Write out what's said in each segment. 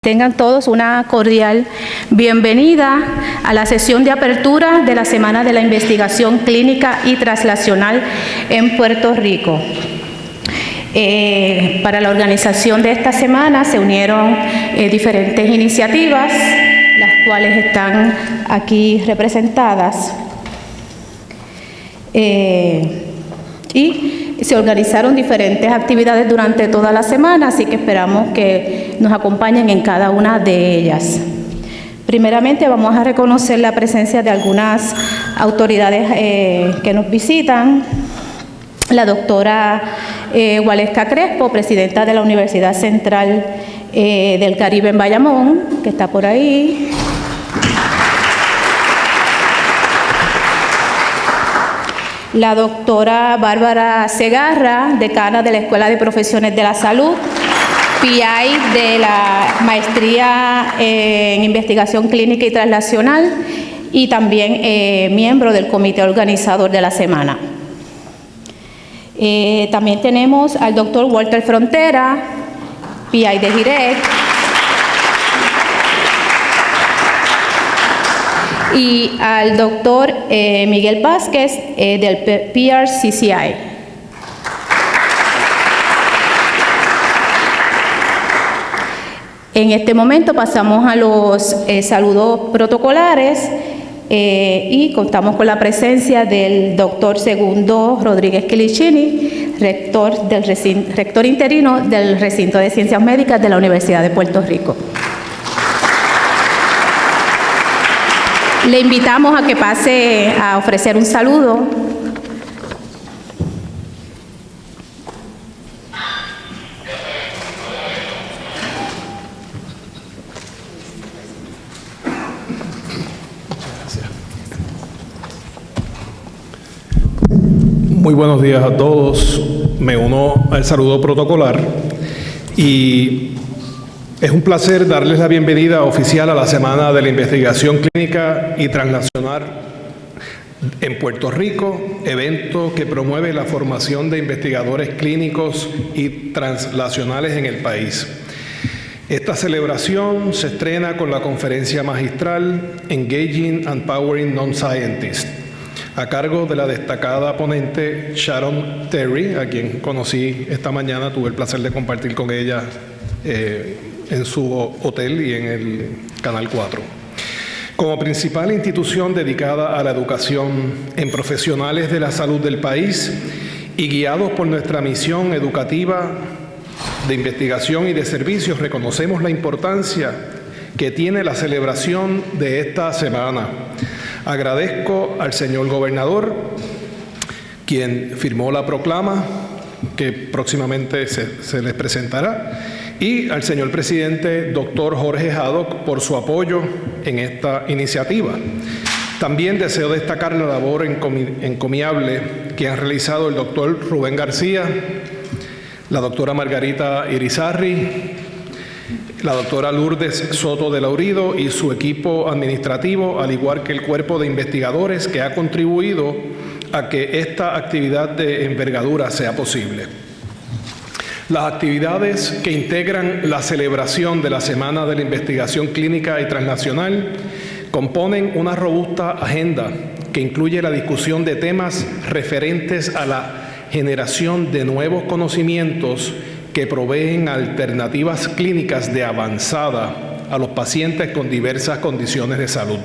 Tengan todos una cordial bienvenida a la sesión de apertura de la Semana de la Investigación Clínica y Translacional en Puerto Rico. Para la organización de esta semana se unieron diferentes iniciativas, las cuales están aquí representadas. Y se organizaron diferentes actividades durante toda la semana, así que esperamos que nos acompañen en cada una de ellas. Primeramente vamos a reconocer la presencia de algunas autoridades que nos visitan. La doctora Gualesca Crespo, presidenta de la Universidad Central del Caribe en Bayamón, que está por ahí. La doctora Bárbara Segarra, decana de la Escuela de Profesiones de la Salud, PI de la Maestría en Investigación Clínica y Translacional y también miembro del comité organizador de la semana. También tenemos al doctor Walter Frontera, PI de GIREC, y al doctor Miguel Vázquez del PRCCI. En este momento pasamos a los saludos protocolares y contamos con la presencia del doctor Segundo Rodríguez Quilicini, rector interino del Recinto de Ciencias Médicas de la Universidad de Puerto Rico. Le invitamos a que pase a ofrecer un saludo. Muy buenos días a todos. Me uno al saludo protocolar y es un placer darles la bienvenida oficial a la Semana de la Investigación Clínica y Translacional en Puerto Rico, evento que promueve la formación de investigadores clínicos y translacionales en el país. Esta celebración se estrena con la conferencia magistral Engaging and Empowering Non-Scientists, a cargo de la destacada ponente Sharon Terry, a quien conocí esta mañana, tuve el placer de compartir con ella en su hotel y en el Canal 4. Como principal institución dedicada a la educación en profesionales de la salud del país y guiados por nuestra misión educativa de investigación y de servicios, reconocemos la importancia que tiene la celebración de esta semana. Agradezco al señor gobernador, quien firmó la proclama que próximamente se les presentará, y al señor presidente, doctor Jorge Haddock, por su apoyo en esta iniciativa. También deseo destacar la labor encomiable que han realizado el doctor Rubén García, la doctora Margarita Irizarry, la doctora Lourdes Soto de Laurido y su equipo administrativo, al igual que el cuerpo de investigadores que ha contribuido a que esta actividad de envergadura sea posible. Las actividades que integran la celebración de la Semana de la Investigación Clínica y Translacional componen una robusta agenda que incluye la discusión de temas referentes a la generación de nuevos conocimientos que proveen alternativas clínicas de avanzada a los pacientes con diversas condiciones de salud.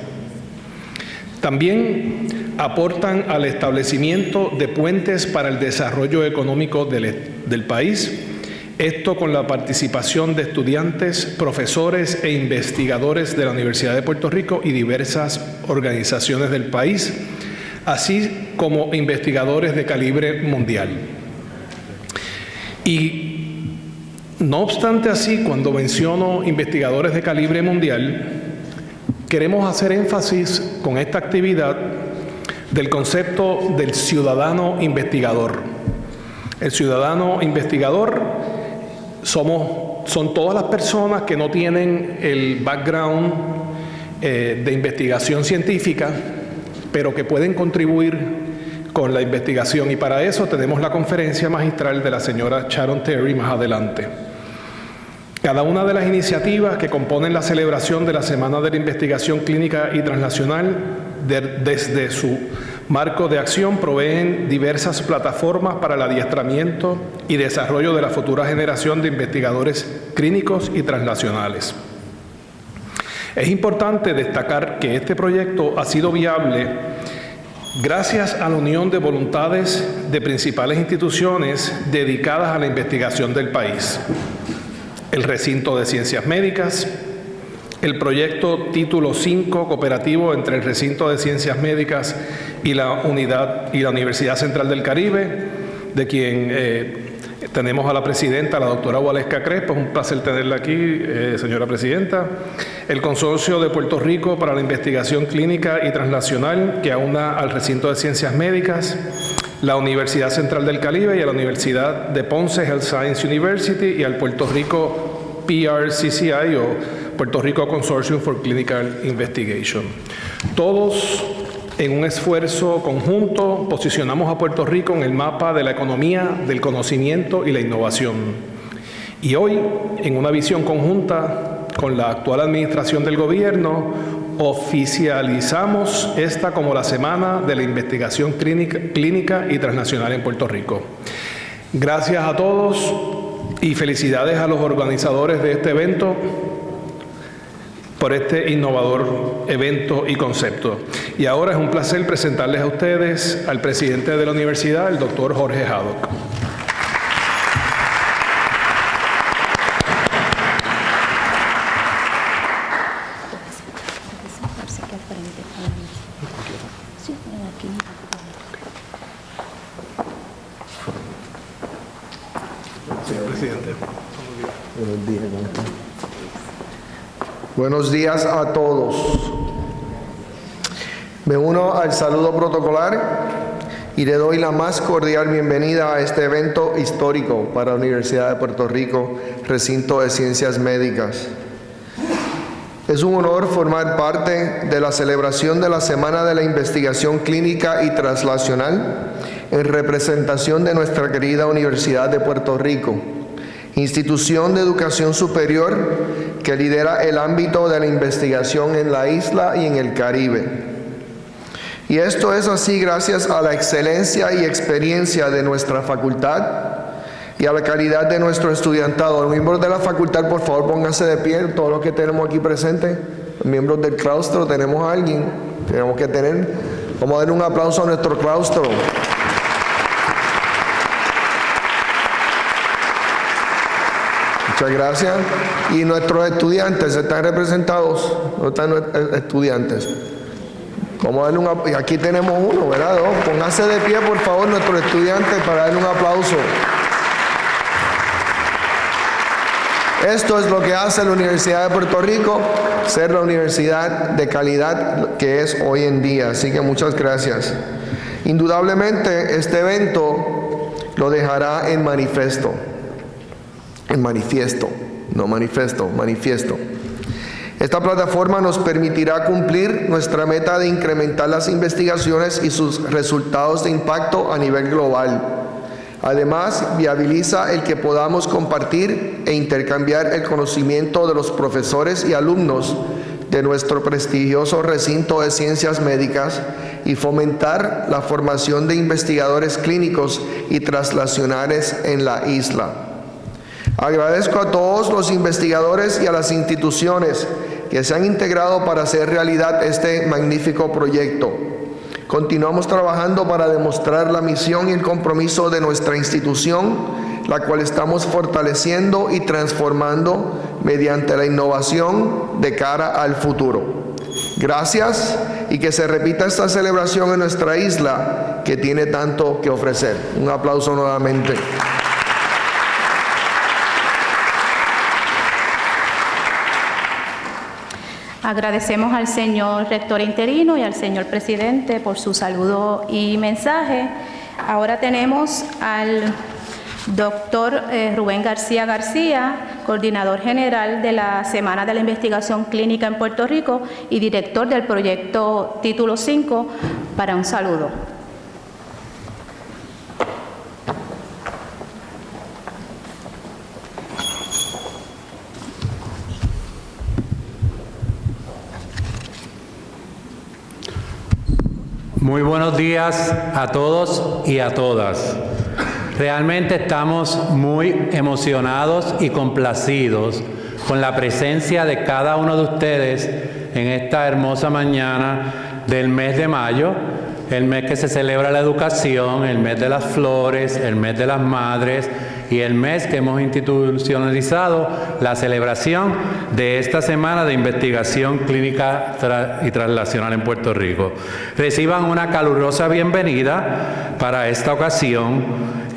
También aportan al establecimiento de puentes para el desarrollo económico del país, esto con la participación de estudiantes, profesores e investigadores de la Universidad de Puerto Rico y diversas organizaciones del país, así como investigadores de calibre mundial. Y no obstante así, cuando menciono investigadores de calibre mundial, queremos hacer énfasis con esta actividad del concepto del ciudadano investigador. El ciudadano investigador son todas las personas que no tienen el background de investigación científica, pero que pueden contribuir con la investigación, y para eso tenemos la conferencia magistral de la señora Sharon Terry más adelante. Cada una de las iniciativas que componen la celebración de la Semana de la Investigación Clínica y Transnacional, desde su marco de acción, proveen diversas plataformas para el adiestramiento y desarrollo de la futura generación de investigadores clínicos y transnacionales. Es importante destacar que este proyecto ha sido viable gracias a la unión de voluntades de principales instituciones dedicadas a la investigación del país: el Recinto de Ciencias Médicas, el proyecto Título 5 cooperativo entre el Recinto de Ciencias Médicas y la Universidad Central del Caribe, de quien tenemos a la presidenta, la doctora Waleska Crespo. Es un placer tenerla aquí, señora presidenta. El Consorcio de Puerto Rico para la Investigación Clínica y Transnacional, que aúna al Recinto de Ciencias Médicas, la Universidad Central del Caribe y a la Universidad de Ponce Health Science University, y al Puerto Rico PRCCI, o Puerto Rico Consortium for Clinical Investigation. Todos, en un esfuerzo conjunto, posicionamos a Puerto Rico en el mapa de la economía, del conocimiento y la innovación. Y hoy, en una visión conjunta con la actual administración del gobierno, oficializamos esta como la Semana de la Investigación Clínica y Transnacional en Puerto Rico. Gracias a todos y felicidades a los organizadores de este evento por este innovador evento y concepto. Y ahora es un placer presentarles a ustedes al presidente de la universidad, el doctor Jorge Haddock. Señor presidente. Buenos días. Buenos días a todos. Me uno al saludo protocolar y le doy la más cordial bienvenida a este evento histórico para la Universidad de Puerto Rico, Recinto de Ciencias Médicas. Es un honor formar parte de la celebración de la Semana de la Investigación Clínica y Translacional en representación de nuestra querida Universidad de Puerto Rico, institución de educación superior que lidera el ámbito de la investigación en la isla y en el Caribe. Y esto es así gracias a la excelencia y experiencia de nuestra facultad y a la calidad de nuestro estudiantado. Los miembros de la facultad, por favor, pónganse de pie, todos los que tenemos aquí presentes. Los miembros del claustro, tenemos a alguien, tenemos que tener. Vamos a dar un aplauso a nuestro claustro. Muchas gracias. Y nuestros estudiantes están representados. ¿Dónde están los estudiantes? Vamos a darle un aquí tenemos uno, ¿verdad? Pónganse de pie, por favor, nuestros estudiantes, para darle un aplauso. Esto es lo que hace la Universidad de Puerto Rico, ser la universidad de calidad que es hoy en día. Así que muchas gracias. Indudablemente, este evento lo dejará en manifiesto. Manifiesto. Esta plataforma nos permitirá cumplir nuestra meta de incrementar las investigaciones y sus resultados de impacto a nivel global. Además, viabiliza el que podamos compartir e intercambiar el conocimiento de los profesores y alumnos de nuestro prestigioso Recinto de Ciencias Médicas y fomentar la formación de investigadores clínicos y translacionales en la isla. Agradezco a todos los investigadores y a las instituciones que se han integrado para hacer realidad este magnífico proyecto. Continuamos trabajando para demostrar la misión y el compromiso de nuestra institución, la cual estamos fortaleciendo y transformando mediante la innovación de cara al futuro. Gracias, y que se repita esta celebración en nuestra isla que tiene tanto que ofrecer. Un aplauso nuevamente. Agradecemos al señor rector interino y al señor presidente por su saludo y mensaje. Ahora tenemos al doctor Rubén García García, coordinador general de la Semana de la Investigación Clínica en Puerto Rico y director del proyecto Título 5, para un saludo. Muy buenos días a todos y a todas. Realmente estamos muy emocionados y complacidos con la presencia de cada uno de ustedes en esta hermosa mañana del mes de mayo, el mes que se celebra la educación, el mes de las flores, el mes de las madres y el mes que hemos institucionalizado la celebración de esta semana de investigación clínica y translacional en Puerto Rico. Reciban una calurosa bienvenida para esta ocasión.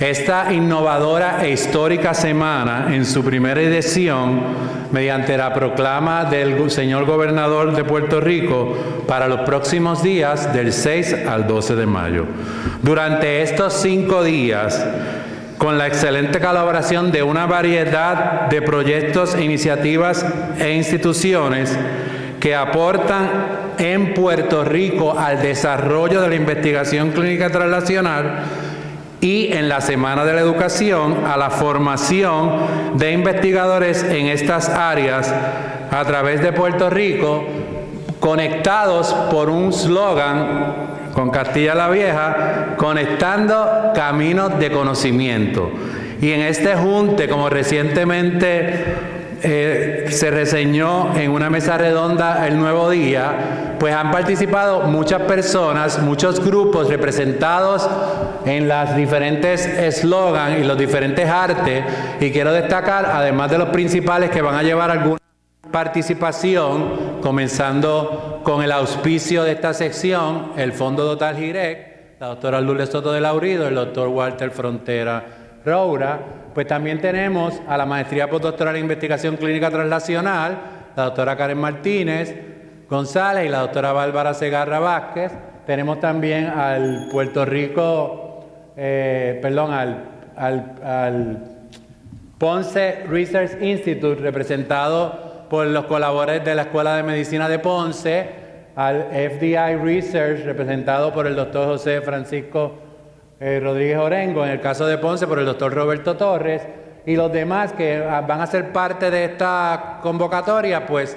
Esta innovadora e histórica semana, en su primera edición, mediante la proclama del señor gobernador de Puerto Rico para los próximos días del 6 al 12 de mayo. Durante estos 5 días, con la excelente colaboración de una variedad de proyectos, iniciativas e instituciones que aportan en Puerto Rico al desarrollo de la investigación clínica translacional y en la Semana de la Educación a la formación de investigadores en estas áreas a través de Puerto Rico, conectados por un slogan con Castilla la Vieja, conectando caminos de conocimiento. Y en este junte, como recientemente se reseñó en una mesa redonda el Nuevo Día, pues han participado muchas personas, muchos grupos representados en las diferentes eslogans y los diferentes artes, y quiero destacar, además de los principales que van a llevar alguna participación, comenzando con el auspicio de esta sección, el Fondo Dotal Girec, la doctora Lourdes Soto de Laurido, el doctor Walter Frontera Roura. Pues también tenemos a la maestría postdoctoral en investigación clínica translacional, la doctora Karen Martínez González y la doctora Bárbara Segarra Vázquez. Tenemos también al Puerto Rico, al Ponce Research Institute, representado por los colaboradores de la Escuela de Medicina de Ponce, al FDI Research, representado por el doctor José Francisco Rodríguez Orengo, en el caso de Ponce por el doctor Roberto Torres, y los demás que van a ser parte de esta convocatoria, pues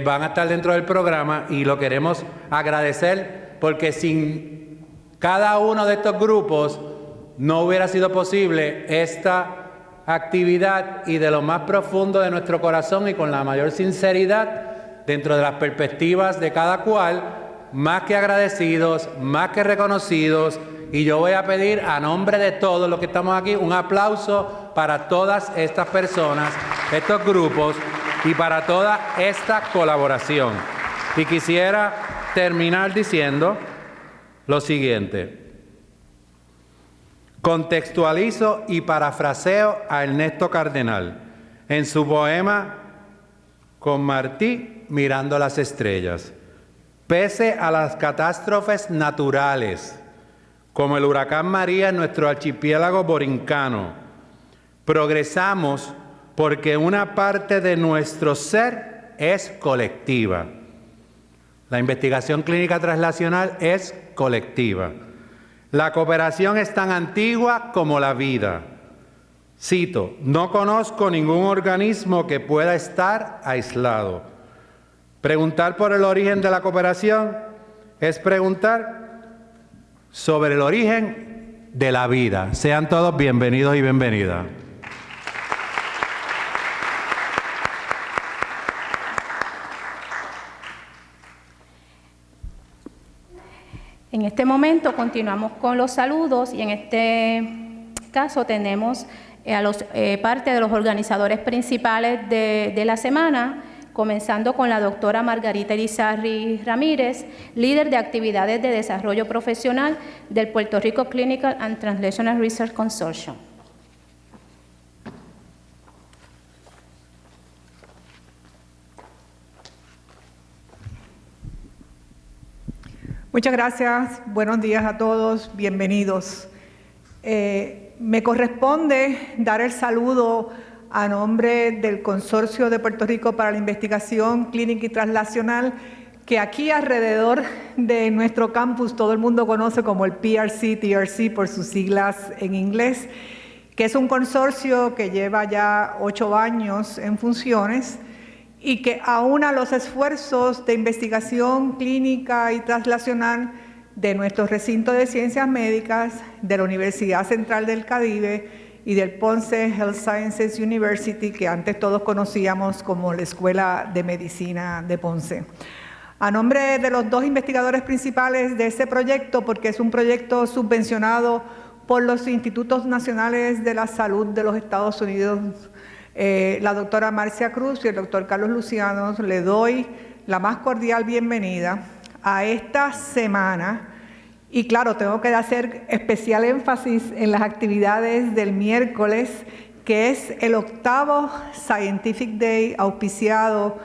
van a estar dentro del programa, y lo queremos agradecer porque sin cada uno de estos grupos no hubiera sido posible esta actividad, y de lo más profundo de nuestro corazón y con la mayor sinceridad dentro de las perspectivas de cada cual, más que agradecidos, más que reconocidos. Y yo voy a pedir a nombre de todos los que estamos aquí un aplauso para todas estas personas, estos grupos, y para toda esta colaboración. Y quisiera terminar diciendo lo siguiente. Contextualizo y parafraseo a Ernesto Cardenal en su poema Con Martí mirando las estrellas. Pese a las catástrofes naturales, como el huracán María en nuestro archipiélago borincano, progresamos porque una parte de nuestro ser es colectiva. La investigación clínica translacional es colectiva. La cooperación es tan antigua como la vida. Cito, no conozco ningún organismo que pueda estar aislado. Preguntar por el origen de la cooperación es preguntar sobre el origen de la vida. Sean todos bienvenidos y bienvenidas. En este momento continuamos con los saludos, y en este caso tenemos parte de los organizadores principales de la semana, comenzando con la doctora Margarita Irizarry Ramírez, líder de actividades de desarrollo profesional del Puerto Rico Clinical and Translational Research Consortium. Muchas gracias, buenos días a todos, bienvenidos. Me corresponde dar el saludo a nombre del Consorcio de Puerto Rico para la Investigación Clínica y Translacional, que aquí alrededor de nuestro campus todo el mundo conoce como el PRC-TRC por sus siglas en inglés, que es un consorcio que lleva ya 8 años en funciones y que aúna los esfuerzos de investigación clínica y translacional de nuestro recinto de Ciencias Médicas, de la Universidad Central del Caribe y del Ponce Health Sciences University, que antes todos conocíamos como la Escuela de Medicina de Ponce. A nombre de los dos investigadores principales de ese proyecto, porque es un proyecto subvencionado por los Institutos Nacionales de la Salud de los Estados Unidos, la doctora Marcia Cruz y el doctor Carlos Luciano, le doy la más cordial bienvenida a esta semana. Y claro, tengo que hacer especial énfasis en las actividades del miércoles, que es el 8º Scientific Day auspiciado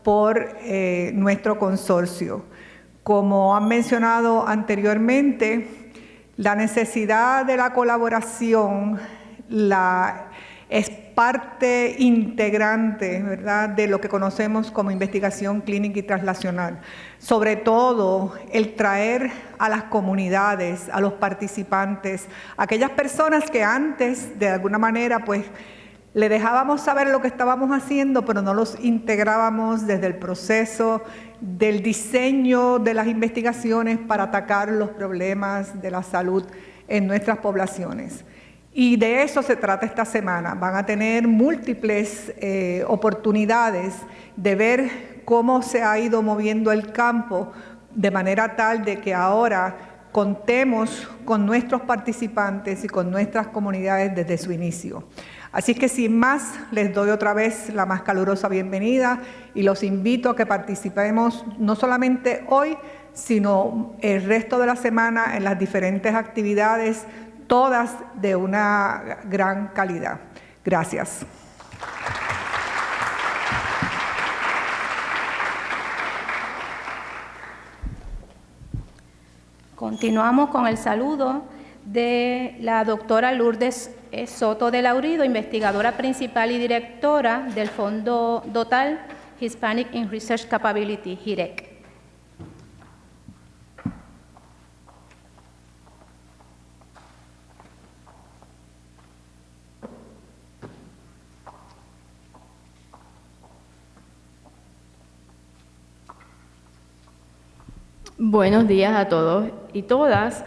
por nuestro consorcio. Como han mencionado anteriormente, la necesidad de la colaboración es parte integrante, ¿verdad?, de lo que conocemos como investigación clínica y translacional. Sobre todo, el traer a las comunidades, a los participantes, aquellas personas que antes, de alguna manera, pues, le dejábamos saber lo que estábamos haciendo, pero no los integrábamos desde el proceso del diseño de las investigaciones para atacar los problemas de la salud en nuestras poblaciones. Y de eso se trata esta semana. Van a tener múltiples oportunidades de ver cómo se ha ido moviendo el campo de manera tal de que ahora contemos con nuestros participantes y con nuestras comunidades desde su inicio. Así que sin más, les doy otra vez la más calurosa bienvenida y los invito a que participemos no solamente hoy, sino el resto de la semana en las diferentes actividades, todas de una gran calidad. Gracias. Continuamos con el saludo de la doctora Lourdes Soto de Laurido, investigadora principal y directora del Fondo Dotal Hispanic in Research Capability, HIREC. Buenos días a todos y todas.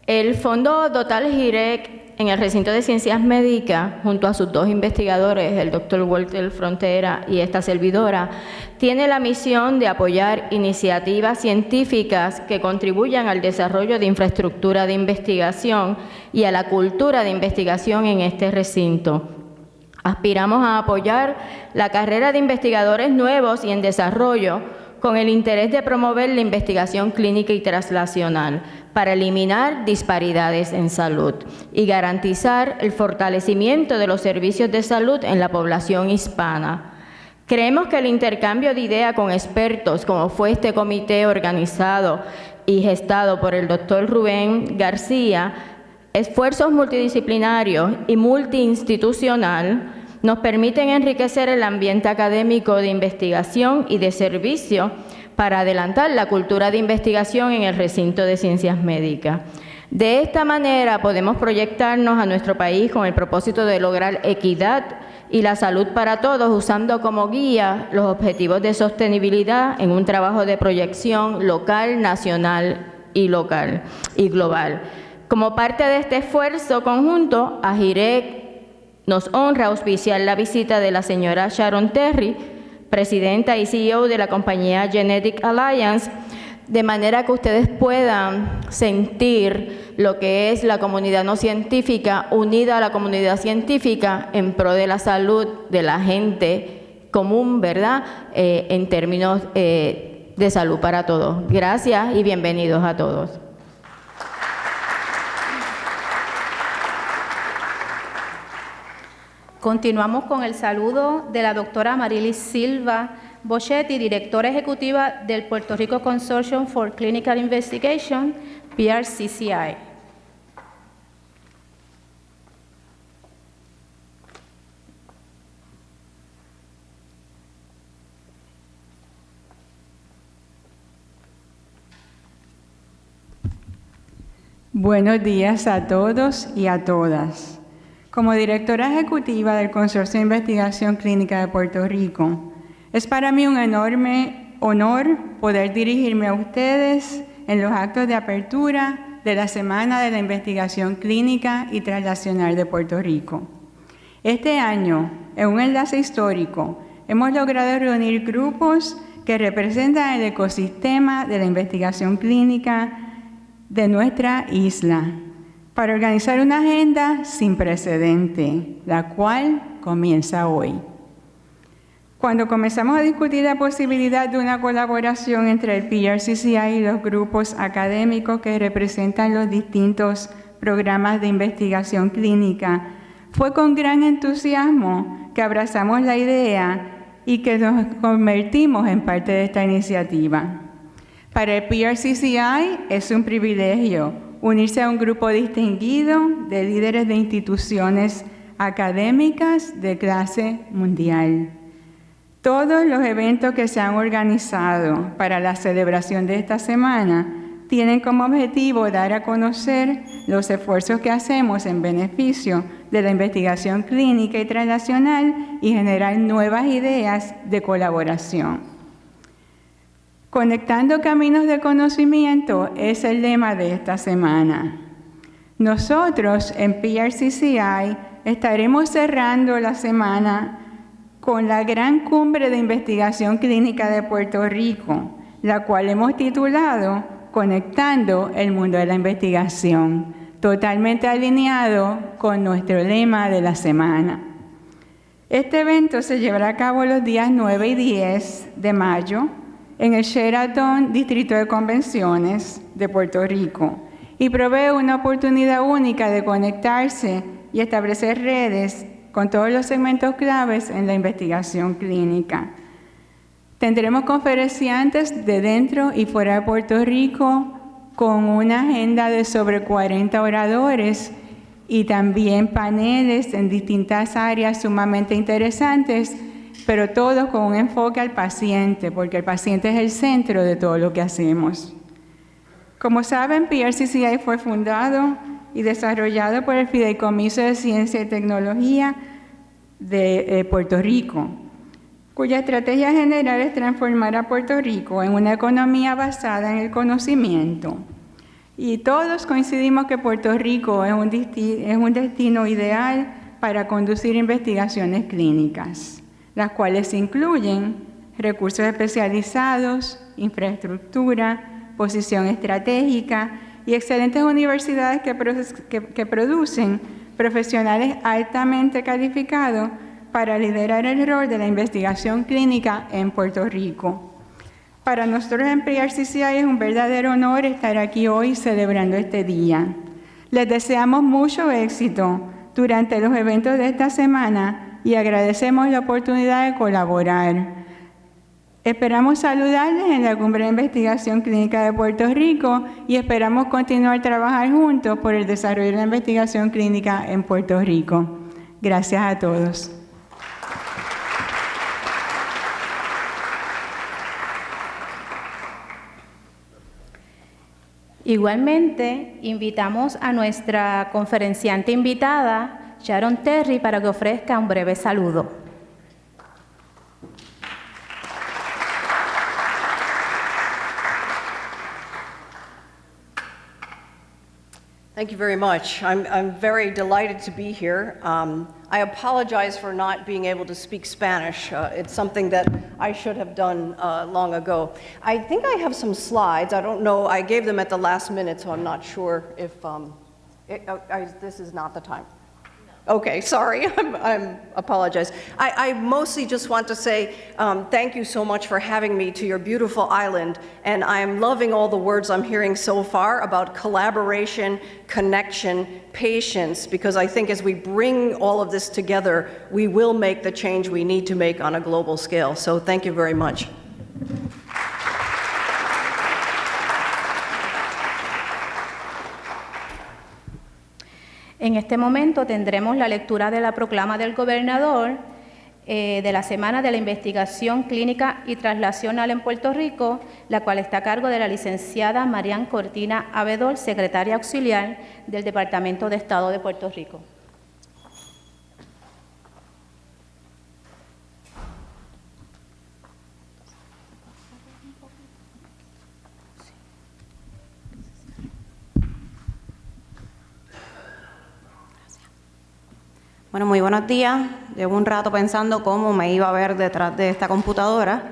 El Fondo Dotal HIREC en el Recinto de Ciencias Médicas, junto a sus dos investigadores, el doctor Walter Frontera y esta servidora, tiene la misión de apoyar iniciativas científicas que contribuyan al desarrollo de infraestructura de investigación y a la cultura de investigación en este recinto. Aspiramos a apoyar la carrera de investigadores nuevos y en desarrollo con el interés de promover la investigación clínica y translacional para eliminar disparidades en salud y garantizar el fortalecimiento de los servicios de salud en la población hispana. Creemos que el intercambio de ideas con expertos, como fue este comité organizado y gestado por el doctor Rubén García, esfuerzos multidisciplinarios y multiinstitucional, nos permiten enriquecer el ambiente académico de investigación y de servicio para adelantar la cultura de investigación en el recinto de ciencias médicas. De esta manera podemos proyectarnos a nuestro país con el propósito de lograr equidad y la salud para todos, usando como guía los objetivos de sostenibilidad en un trabajo de proyección local, nacional y global. Como parte de este esfuerzo conjunto, a HIREC nos honra auspiciar la visita de la señora Sharon Terry, presidenta y CEO de la compañía Genetic Alliance, de manera que ustedes puedan sentir lo que es la comunidad no científica unida a la comunidad científica en pro de la salud de la gente común, ¿verdad?, en términos de salud para todos. Gracias y bienvenidos a todos. Continuamos con el saludo de la doctora Marilis Silva Boschetti, directora ejecutiva del Puerto Rico Consortium for Clinical Investigation, PRCCI. Buenos días a todos y a todas. Como directora ejecutiva del Consorcio de Investigación Clínica de Puerto Rico, es para mí un enorme honor poder dirigirme a ustedes en los actos de apertura de la Semana de la Investigación Clínica y Translacional de Puerto Rico. Este año, en un enlace histórico, hemos logrado reunir grupos que representan el ecosistema de la investigación clínica de nuestra isla para organizar una agenda sin precedente, la cual comienza hoy. Cuando comenzamos a discutir la posibilidad de una colaboración entre el PRCCI y los grupos académicos que representan los distintos programas de investigación clínica, fue con gran entusiasmo que abrazamos la idea y que nos convertimos en parte de esta iniciativa. Para el PRCCI es un privilegio unirse a un grupo distinguido de líderes de instituciones académicas de clase mundial. Todos los eventos que se han organizado para la celebración de esta semana tienen como objetivo dar a conocer los esfuerzos que hacemos en beneficio de la investigación clínica y translacional y generar nuevas ideas de colaboración. Conectando caminos de conocimiento es el lema de esta semana. Nosotros en PRCCI estaremos cerrando la semana con la gran cumbre de investigación clínica de Puerto Rico, la cual hemos titulado Conectando el mundo de la investigación, totalmente alineado con nuestro lema de la semana. Este evento se llevará a cabo los días 9 y 10 de mayo en el Sheraton Distrito de Convenciones de Puerto Rico y provee una oportunidad única de conectarse y establecer redes con todos los segmentos claves en la investigación clínica. Tendremos conferenciantes de dentro y fuera de Puerto Rico con una agenda de sobre 40 oradores y también paneles en distintas áreas sumamente interesantes, pero todos con un enfoque al paciente, porque el paciente es el centro de todo lo que hacemos. Como saben, PRCCI fue fundado y desarrollado por el Fideicomiso de Ciencia y Tecnología de Puerto Rico, cuya estrategia general es transformar a Puerto Rico en una economía basada en el conocimiento. Y todos coincidimos que Puerto Rico es un destino ideal para conducir investigaciones clínicas, las cuales incluyen recursos especializados, infraestructura, posición estratégica y excelentes universidades que producen profesionales altamente calificados para liderar el rol de la investigación clínica en Puerto Rico. Para nosotros en PRCCI es un verdadero honor estar aquí hoy celebrando este día. Les deseamos mucho éxito durante los eventos de esta semana y agradecemos la oportunidad de colaborar. Esperamos saludarles en la Cumbre de Investigación Clínica de Puerto Rico y esperamos continuar trabajar juntos por el desarrollo de la investigación clínica en Puerto Rico. Gracias a todos. Igualmente, invitamos a nuestra conferenciante invitada, Sharon Terry, para que ofrezca un breve saludo. Thank you very much. I'm very delighted to be here. I apologize for not being able to speak Spanish. It's something that I should have done long ago. I think I have some slides. I don't know. I gave them at the last minute, so I'm not sure if this is not the time. Okay, sorry, I apologize. I mostly just want to say thank you so much for having me to your beautiful island, and I'm loving all the words I'm hearing so far about collaboration, connection, patience, because I think as we bring all of this together, we will make the change we need to make on a global scale. So thank you very much. En este momento tendremos la lectura de la proclama del gobernador de la Semana de la Investigación Clínica y Translacional en Puerto Rico, la cual está a cargo de la licenciada Marian Cortina Abedol, secretaria auxiliar del Departamento de Estado de Puerto Rico. Bueno, muy buenos días. Llevo un rato pensando cómo me iba a ver detrás de esta computadora,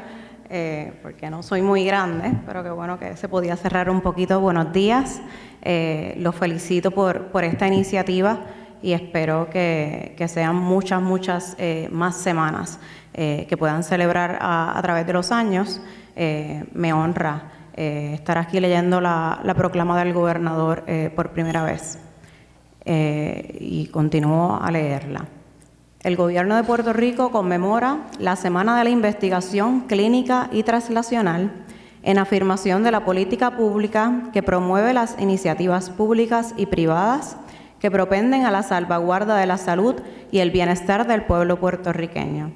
porque no soy muy grande, pero qué bueno que se podía cerrar un poquito. Buenos días. Los felicito por esta iniciativa y espero que sean muchas más semanas que puedan celebrar a través de los años. Me honra estar aquí leyendo la proclama del gobernador por primera vez. Y continúo a leerla. El Gobierno de Puerto Rico conmemora la Semana de la Investigación Clínica y Translacional en afirmación de la política pública que promueve las iniciativas públicas y privadas que propenden a la salvaguarda de la salud y el bienestar del pueblo puertorriqueño.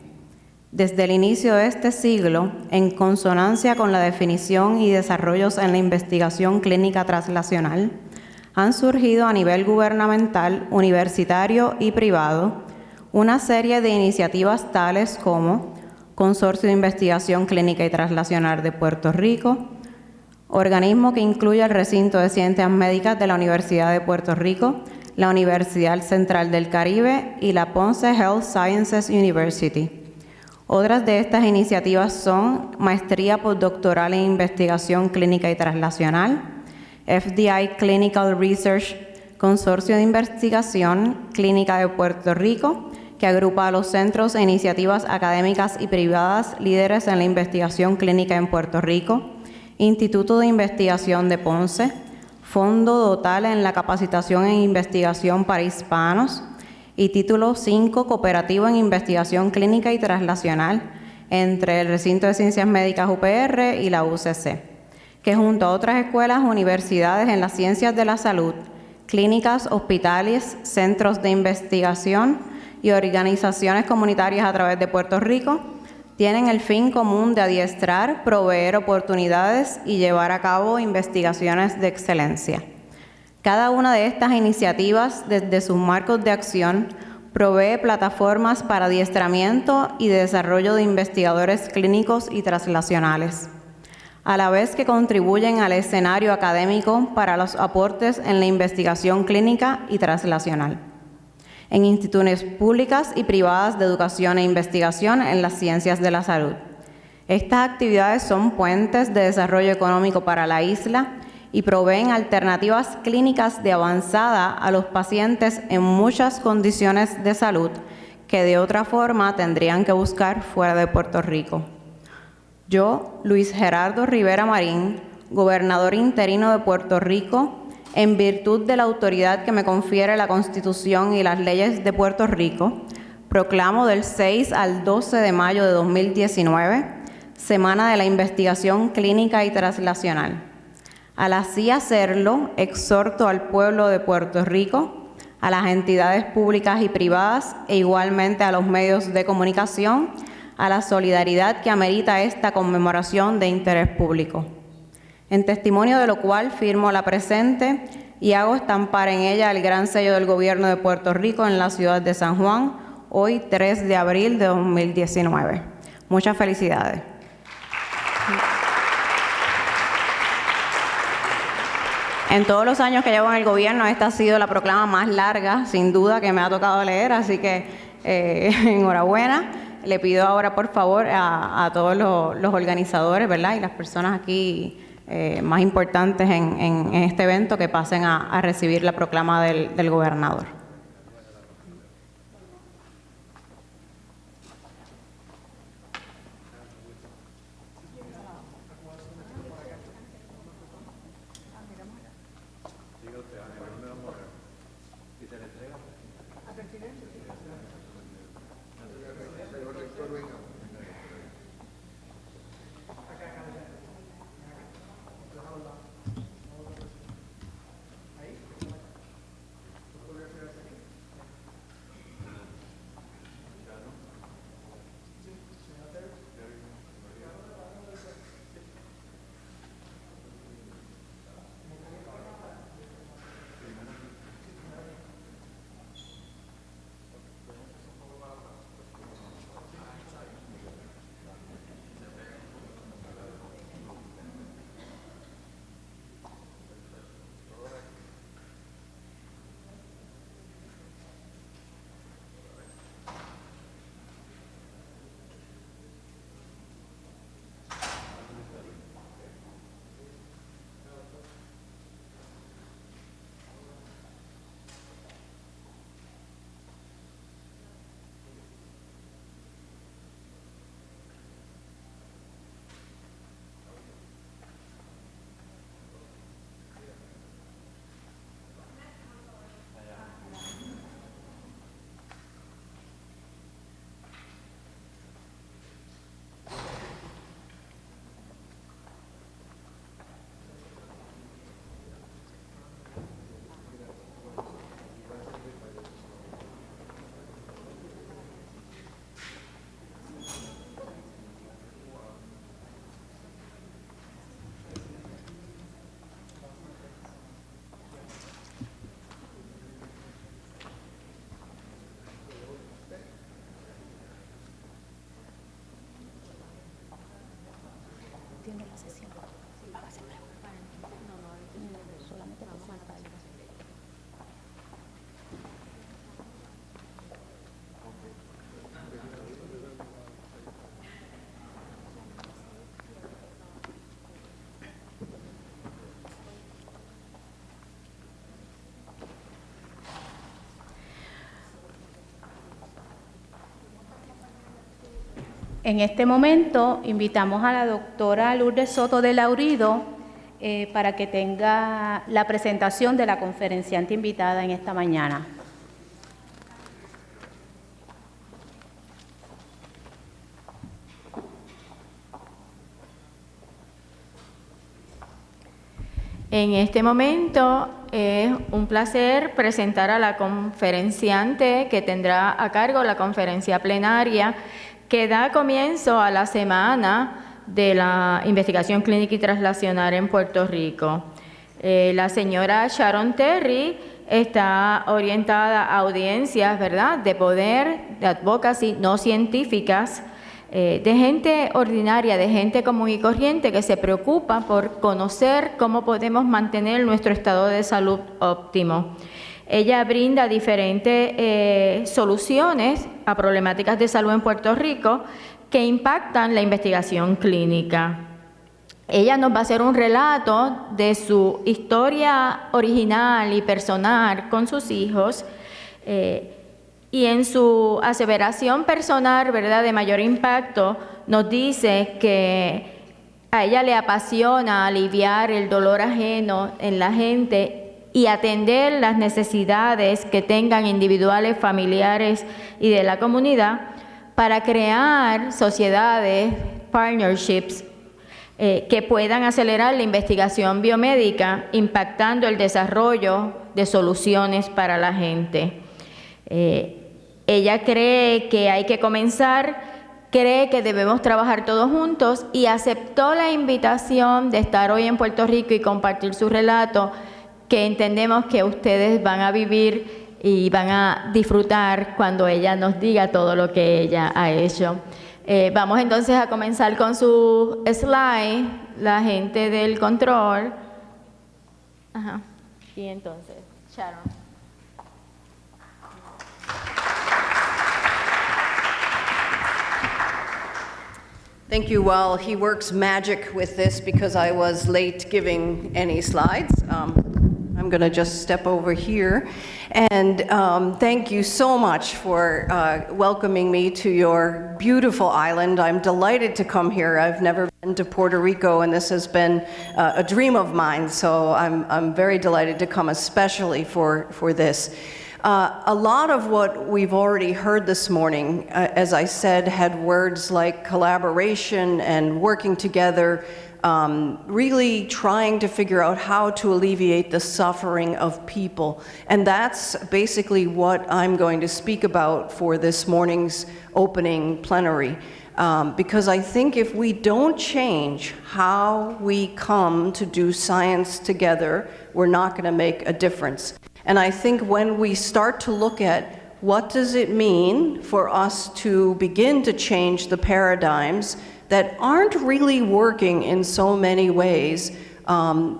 Desde el inicio de este siglo, en consonancia con la definición y desarrollos en la investigación clínica translacional, han surgido a nivel gubernamental, universitario y privado una serie de iniciativas tales como Consorcio de Investigación Clínica y Translacional de Puerto Rico, organismo que incluye el Recinto de Ciencias Médicas de la Universidad de Puerto Rico, la Universidad Central del Caribe y la Ponce Health Sciences University. Otras de estas iniciativas son Maestría Postdoctoral en Investigación Clínica y Translacional, FDI Clinical Research, Consorcio de Investigación Clínica de Puerto Rico, que agrupa a los centros e iniciativas académicas y privadas líderes en la investigación clínica en Puerto Rico, Instituto de Investigación de Ponce, Fondo Total en la Capacitación en Investigación para Hispanos y Título 5 Cooperativo en Investigación Clínica y Translacional entre el Recinto de Ciencias Médicas UPR y la UCC, que junto a otras escuelas, universidades en las ciencias de la salud, clínicas, hospitales, centros de investigación y organizaciones comunitarias a través de Puerto Rico, tienen el fin común de adiestrar, proveer oportunidades y llevar a cabo investigaciones de excelencia. Cada una de estas iniciativas, desde sus marcos de acción, provee plataformas para adiestramiento y desarrollo de investigadores clínicos y translacionales, a la vez que contribuyen al escenario académico para los aportes en la investigación clínica y translacional, en instituciones públicas y privadas de educación e investigación en las ciencias de la salud. Estas actividades son puentes de desarrollo económico para la isla y proveen alternativas clínicas de avanzada a los pacientes en muchas condiciones de salud que de otra forma tendrían que buscar fuera de Puerto Rico. Yo, Luis Gerardo Rivera Marín, gobernador interino de Puerto Rico, en virtud de la autoridad que me confiere la Constitución y las leyes de Puerto Rico, proclamo del 6 al 12 de mayo de 2019, Semana de la Investigación Clínica y Translacional. Al así hacerlo, exhorto al pueblo de Puerto Rico, a las entidades públicas y privadas e igualmente a los medios de comunicación, a la solidaridad que amerita esta conmemoración de interés público. En testimonio de lo cual firmo la presente y hago estampar en ella el gran sello del Gobierno de Puerto Rico en la ciudad de San Juan, hoy 3 de abril de 2019. Muchas felicidades. En todos los años que llevo en el gobierno, esta ha sido la proclama más larga, sin duda, que me ha tocado leer, así que enhorabuena. Le pido ahora, por favor, a todos los organizadores, ¿verdad?, y las personas aquí más importantes en este evento que pasen a recibir la proclama del gobernador. En este momento invitamos a la doctora Lourdes Soto de Laurido para que tenga la presentación de la conferenciante invitada en esta mañana. En este momento es un placer presentar a la conferenciante que tendrá a cargo la conferencia plenaria que da comienzo a la semana de la investigación clínica y translacional en Puerto Rico. La señora Sharon Terry está orientada a audiencias, ¿verdad?, de poder, de advocacy, no científicas, de gente ordinaria, de gente común y corriente que se preocupa por conocer cómo podemos mantener nuestro estado de salud óptimo. Ella brinda diferentes soluciones a problemáticas de salud en Puerto Rico que impactan la investigación clínica. Ella nos va a hacer un relato de su historia original y personal con sus hijos y en su aseveración personal, ¿verdad?, de mayor impacto, nos dice que a ella le apasiona aliviar el dolor ajeno en la gente y atender las necesidades que tengan individuales, familiares y de la comunidad para crear sociedades, partnerships, que puedan acelerar la investigación biomédica, impactando el desarrollo de soluciones para la gente. Ella cree que hay que comenzar, cree que debemos trabajar todos juntos y aceptó la invitación de estar hoy en Puerto Rico y compartir su relato, que entendemos que ustedes van a vivir y van a disfrutar cuando ella nos diga todo lo que ella ha hecho. Vamos entonces a comenzar con su slide, la gente del control. Ajá. Y entonces, Sharon. Thank you. While he works magic with this because I was late giving any slides, I'm going to just step over here. And thank you so much for welcoming me to your beautiful island. I'm delighted to come here. I've never been to Puerto Rico, and this has been a dream of mine. So I'm very delighted to come, especially for this. A lot of what we've already heard this morning, as I said, had words like collaboration and working together, really trying to figure out how to alleviate the suffering of people. And that's basically what I'm going to speak about for this morning's opening plenary. Because I think if we don't change how we come to do science together, we're not going to make a difference. And I think when we start to look at what does it mean for us to begin to change the paradigms that aren't really working in so many ways,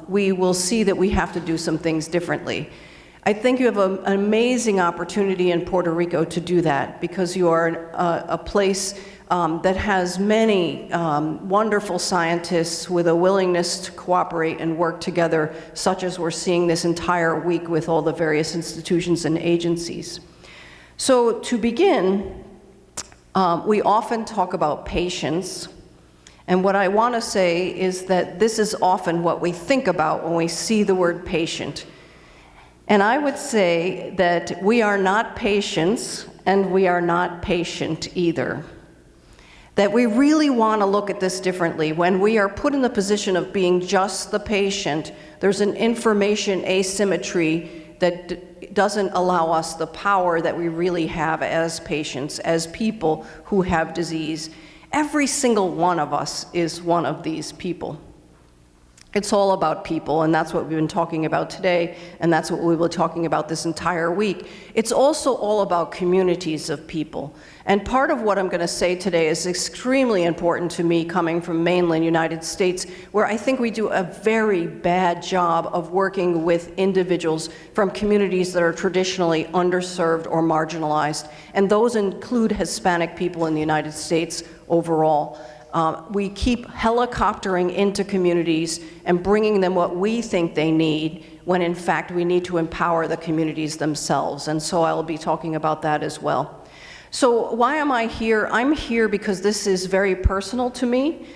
we will see that we have to do some things differently. I think you have an amazing opportunity in Puerto Rico to do that because you are a place that has many wonderful scientists with a willingness to cooperate and work together, such as we're seeing this entire week with all the various institutions and agencies. So to begin, we often talk about patients, and what I want to say is that this is often what we think about when we see the word patient. And I would say that we are not patients, and we are not patient either. That we really want to look at this differently. When we are put in the position of being just the patient, there's an information asymmetry that doesn't allow us the power that we really have as patients, as people who have disease. Every single one of us is one of these people. It's all about people, and that's what we've been talking about today, and that's what we will be talking about this entire week. It's also all about communities of people. And part of what I'm going to say today is extremely important to me coming from mainland United States, where I think we do a very bad job of working with individuals from communities that are traditionally underserved or marginalized. And those include Hispanic people in the United States overall. We keep helicoptering into communities and bringing them what we think they need, when in fact we need to empower the communities themselves. And so I'll be talking about that as well. So why am I here? I'm here because this is very personal to me.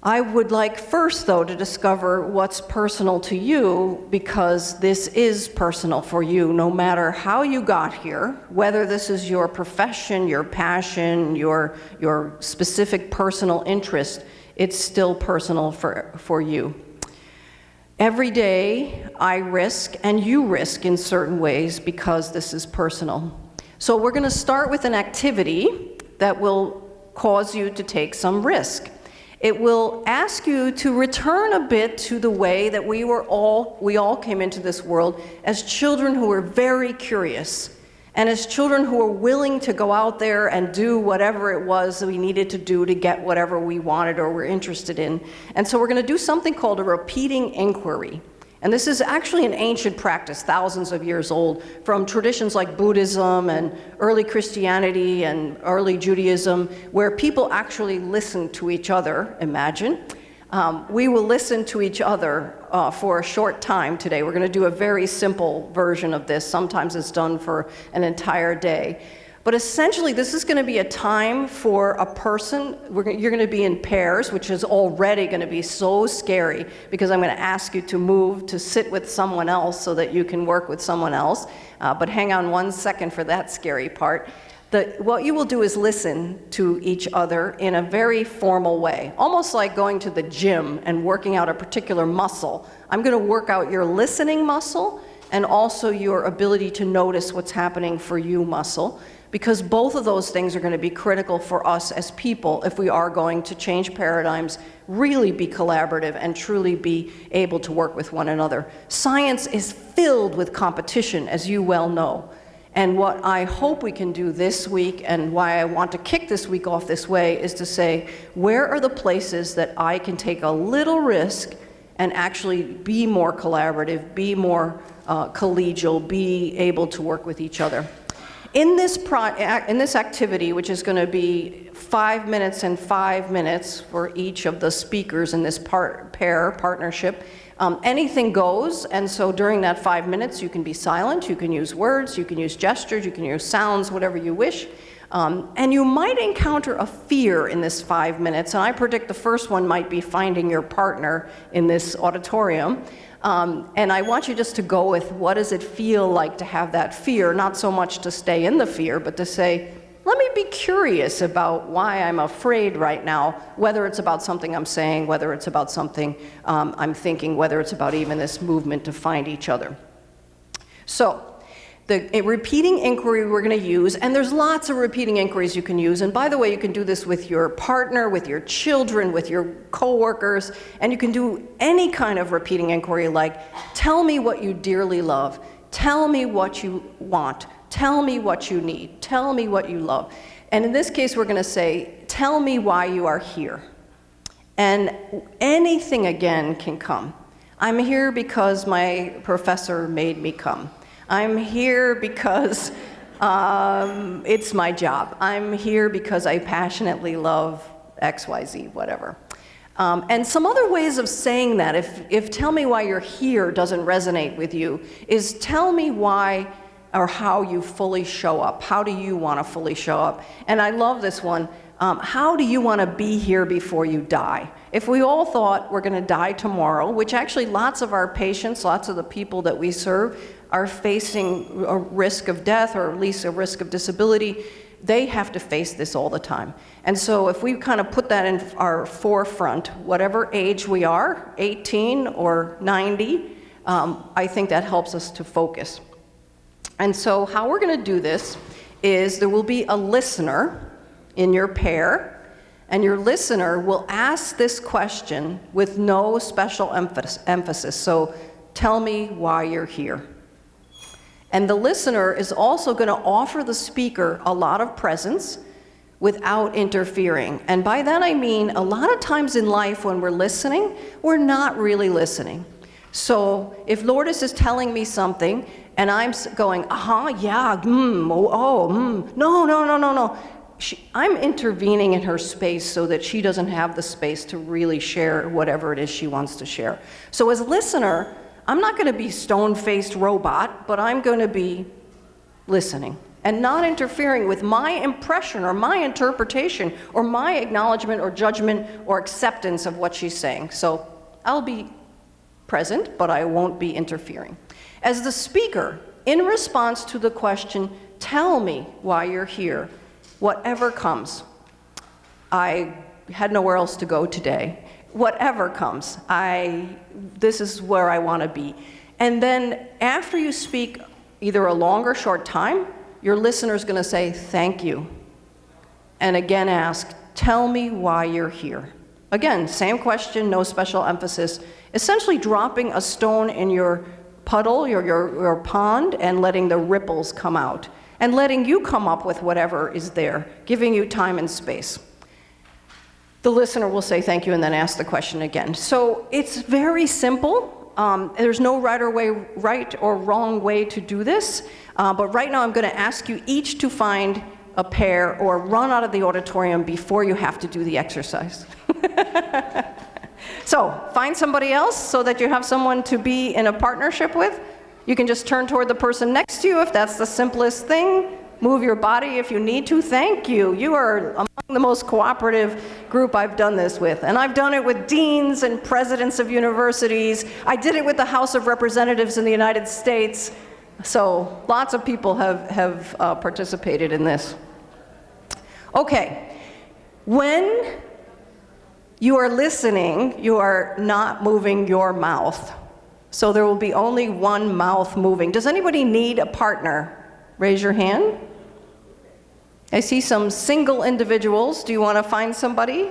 I would like first, though, to discover what's personal to you, because this is personal for you, no matter how you got here, whether this is your profession, your passion, your specific personal interest, it's still personal for you. Every day, I risk, and you risk in certain ways, because this is personal. So we're going to start with an activity that will cause you to take some risk. It will ask you to return a bit to the way that we all came into this world as children who were very curious, and as children who were willing to go out there and do whatever it was that we needed to do to get whatever we wanted or were interested in. And so we're going to do something called a repeating inquiry. And this is actually an ancient practice, thousands of years old, from traditions like Buddhism and early Christianity and early Judaism, where people actually listen to each other, imagine. We will listen to each other for a short time today. We're going to do a very simple version of this. Sometimes it's done for an entire day. But essentially, this is going to be a time for a person. You're going to be in pairs, which is already going to be so scary, because I'm going to ask you to move to sit with someone else so that you can work with someone else. But hang on 1 second for that scary part. What you will do is listen to each other in a very formal way, almost like going to the gym and working out a particular muscle. I'm going to work out your listening muscle and also your ability to notice what's happening for you muscle, because both of those things are going to be critical for us as people if we are going to change paradigms, really be collaborative, and truly be able to work with one another. Science is filled with competition, as you well know. And what I hope we can do this week, and why I want to kick this week off this way, is to say, where are the places that I can take a little risk and actually be more collaborative, be more collegial, be able to work with each other. In this activity, which is going to be 5 minutes and 5 minutes for each of the speakers in this partnership, anything goes, and so during that 5 minutes you can be silent, you can use words, you can use gestures, you can use sounds, whatever you wish. And you might encounter a fear in this 5 minutes, and I predict the first one might be finding your partner in this auditorium. And I want you just to go with, what does it feel like to have that fear? Not so much to stay in the fear, but to say, let me be curious about why I'm afraid right now, whether it's about something I'm saying, whether it's about something I'm thinking, whether it's about even this movement to find each other. So, the repeating inquiry we're going to use, and there's lots of repeating inquiries you can use, and by the way, you can do this with your partner, with your children, with your coworkers, and you can do any kind of repeating inquiry like, tell me what you dearly love, tell me what you want, tell me what you need, tell me what you love. And in this case, we're going to say, tell me why you are here. And anything again can come. I'm here because my professor made me come. I'm here because it's my job. I'm here because I passionately love XYZ, whatever. And some other ways of saying that, if tell me why you're here doesn't resonate with you, is tell me why or how you fully show up. How do you want to fully show up? And I love this one. How do you want to be here before you die? If we all thought we're going to die tomorrow, which actually lots of our patients, lots of the people that we serve are facing a risk of death or at least a risk of disability, they have to face this all the time. And so if we kind of put that in our forefront, whatever age we are, 18 or 90, I think that helps us to focus. And so how we're going to do this is there will be a listener in your pair, And your listener will ask this question with no special emphasis. So, tell me why you're here. And the listener is also going to offer the speaker a lot of presence without interfering. And by that I mean, a lot of times in life when we're listening, we're not really listening. So if Lourdes is telling me something and I'm going, yeah, no. I'm intervening in her space so that she doesn't have the space to really share whatever it is she wants to share. So as a listener, I'm not going to be stone-faced robot, but I'm going to be listening and not interfering with my impression or my interpretation or my acknowledgement or judgment or acceptance of what she's saying. So I'll be present, but I won't be interfering. As the speaker, in response to the question, tell me why you're here, whatever comes. I had nowhere else to go today. Whatever comes, this is where I want to be. And then after you speak either a long or short time, your listener's going to say, thank you. And again ask, tell me why you're here. Again, same question, no special emphasis. Essentially dropping a stone in your puddle, your pond, and letting the ripples come out. And letting you come up with whatever is there, giving you time and space. The listener will say thank you and then ask the question again. So it's very simple. There's no right or wrong way to do this. But right now I'm going to ask you each to find a pair or run out of the auditorium before you have to do the exercise. So find somebody else so that you have someone to be in a partnership with. You can just turn toward the person next to you if that's the simplest thing. Move your body if you need to. Thank you. You are among the most cooperative group I've done this with. And I've done it with deans and presidents of universities. I did it with the House of Representatives in the United States. So lots of people have participated in this. Okay. When you are listening, you are not moving your mouth. So there will be only one mouth moving. Does anybody need a partner? Raise your hand. I see some single individuals. Do you want to find somebody?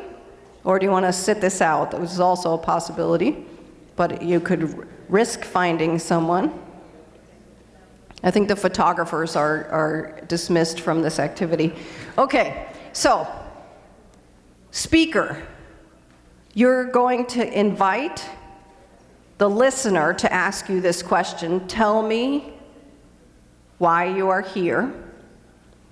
Or do you want to sit this out? That was also a possibility. But you could risk finding someone. I think the photographers are dismissed from this activity. Okay, so, speaker, you're going to invite the listener to ask you this question, tell me why you are here.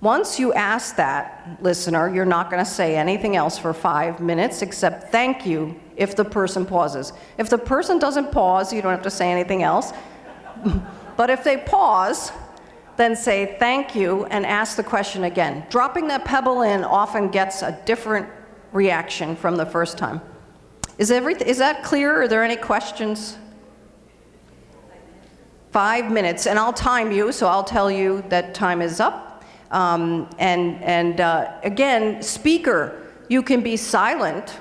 Once you ask that listener, you're not going to say anything else for 5 minutes except thank you if the person pauses. If the person doesn't pause, you don't have to say anything else. But if they pause, then say thank you and ask the question again. Dropping that pebble in often gets a different reaction from the first time. Is that clear? Are there any questions? 5 minutes, and I'll time you, so I'll tell you that time is up. Again, speaker, you can be silent,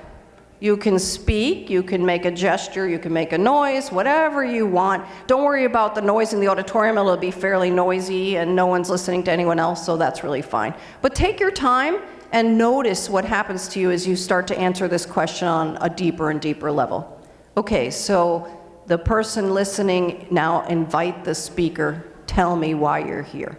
you can speak, you can make a gesture, you can make a noise, whatever you want. Don't worry about the noise in the auditorium, it'll be fairly noisy and no one's listening to anyone else, so that's really fine. But take your time and notice what happens to you as you start to answer this question on a deeper and deeper level. Okay, so the person listening, now invite the speaker, tell me why you're here.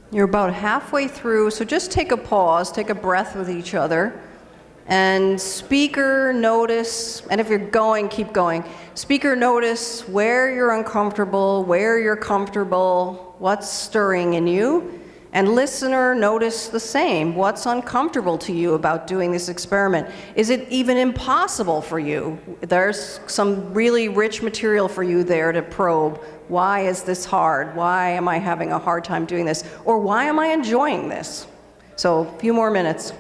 You're about halfway through, so just take a pause, take a breath with each other. And speaker, notice, and if you're going, keep going. Speaker, notice where you're uncomfortable, where you're comfortable, what's stirring in you. And listener, notice the same. What's uncomfortable to you about doing this experiment? Is it even impossible for you? There's some really rich material for you there to probe. Why is this hard? Why am I having a hard time doing this? Or why am I enjoying this? So a few more minutes.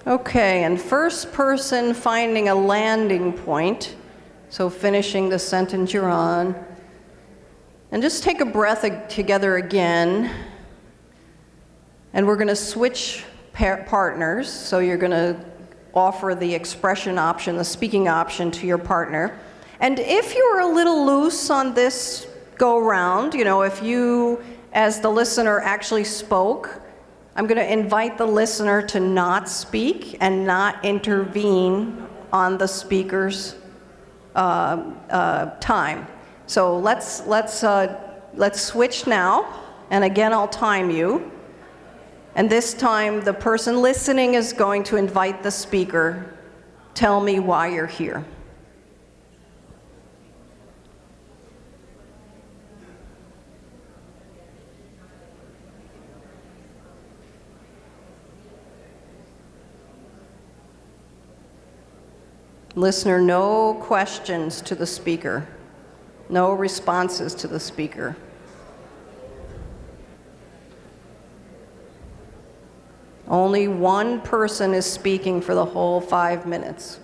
Okay, and first person finding a landing point, so finishing the sentence you're on. And just take a breath together again. And we're going to switch partners, so you're going to offer the expression option, the speaking option to your partner. And if you're a little loose on this go-round, you know, if you, as the listener, actually spoke, I'm going to invite the listener to not speak and not intervene on the speaker's time. So let's switch now, and again I'll time you. And this time the person listening is going to invite the speaker, tell me why you're here. Listener, no questions to the speaker, no responses to the speaker. Only one person is speaking for the whole 5 minutes.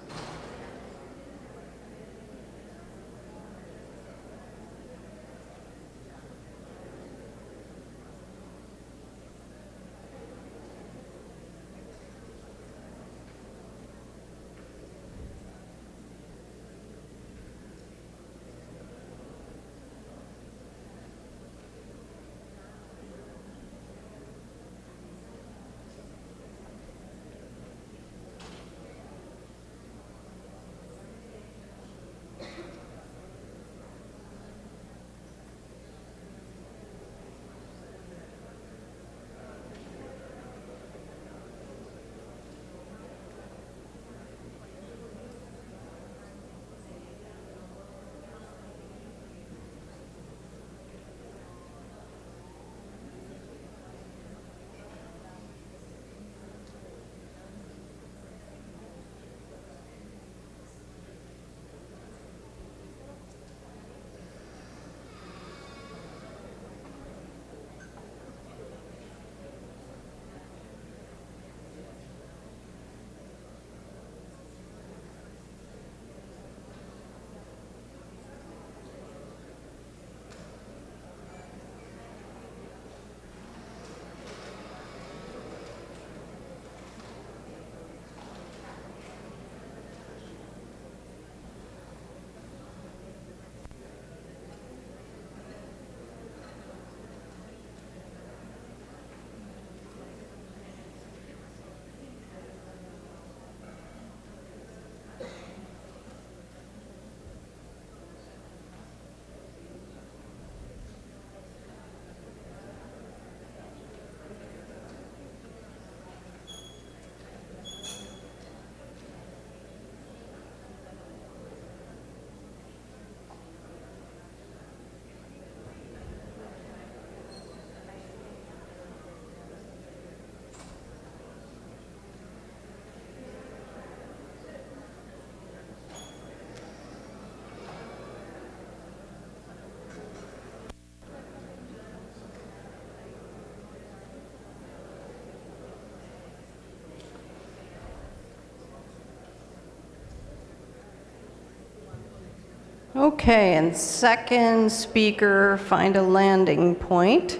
Okay, and second speaker, find a landing point.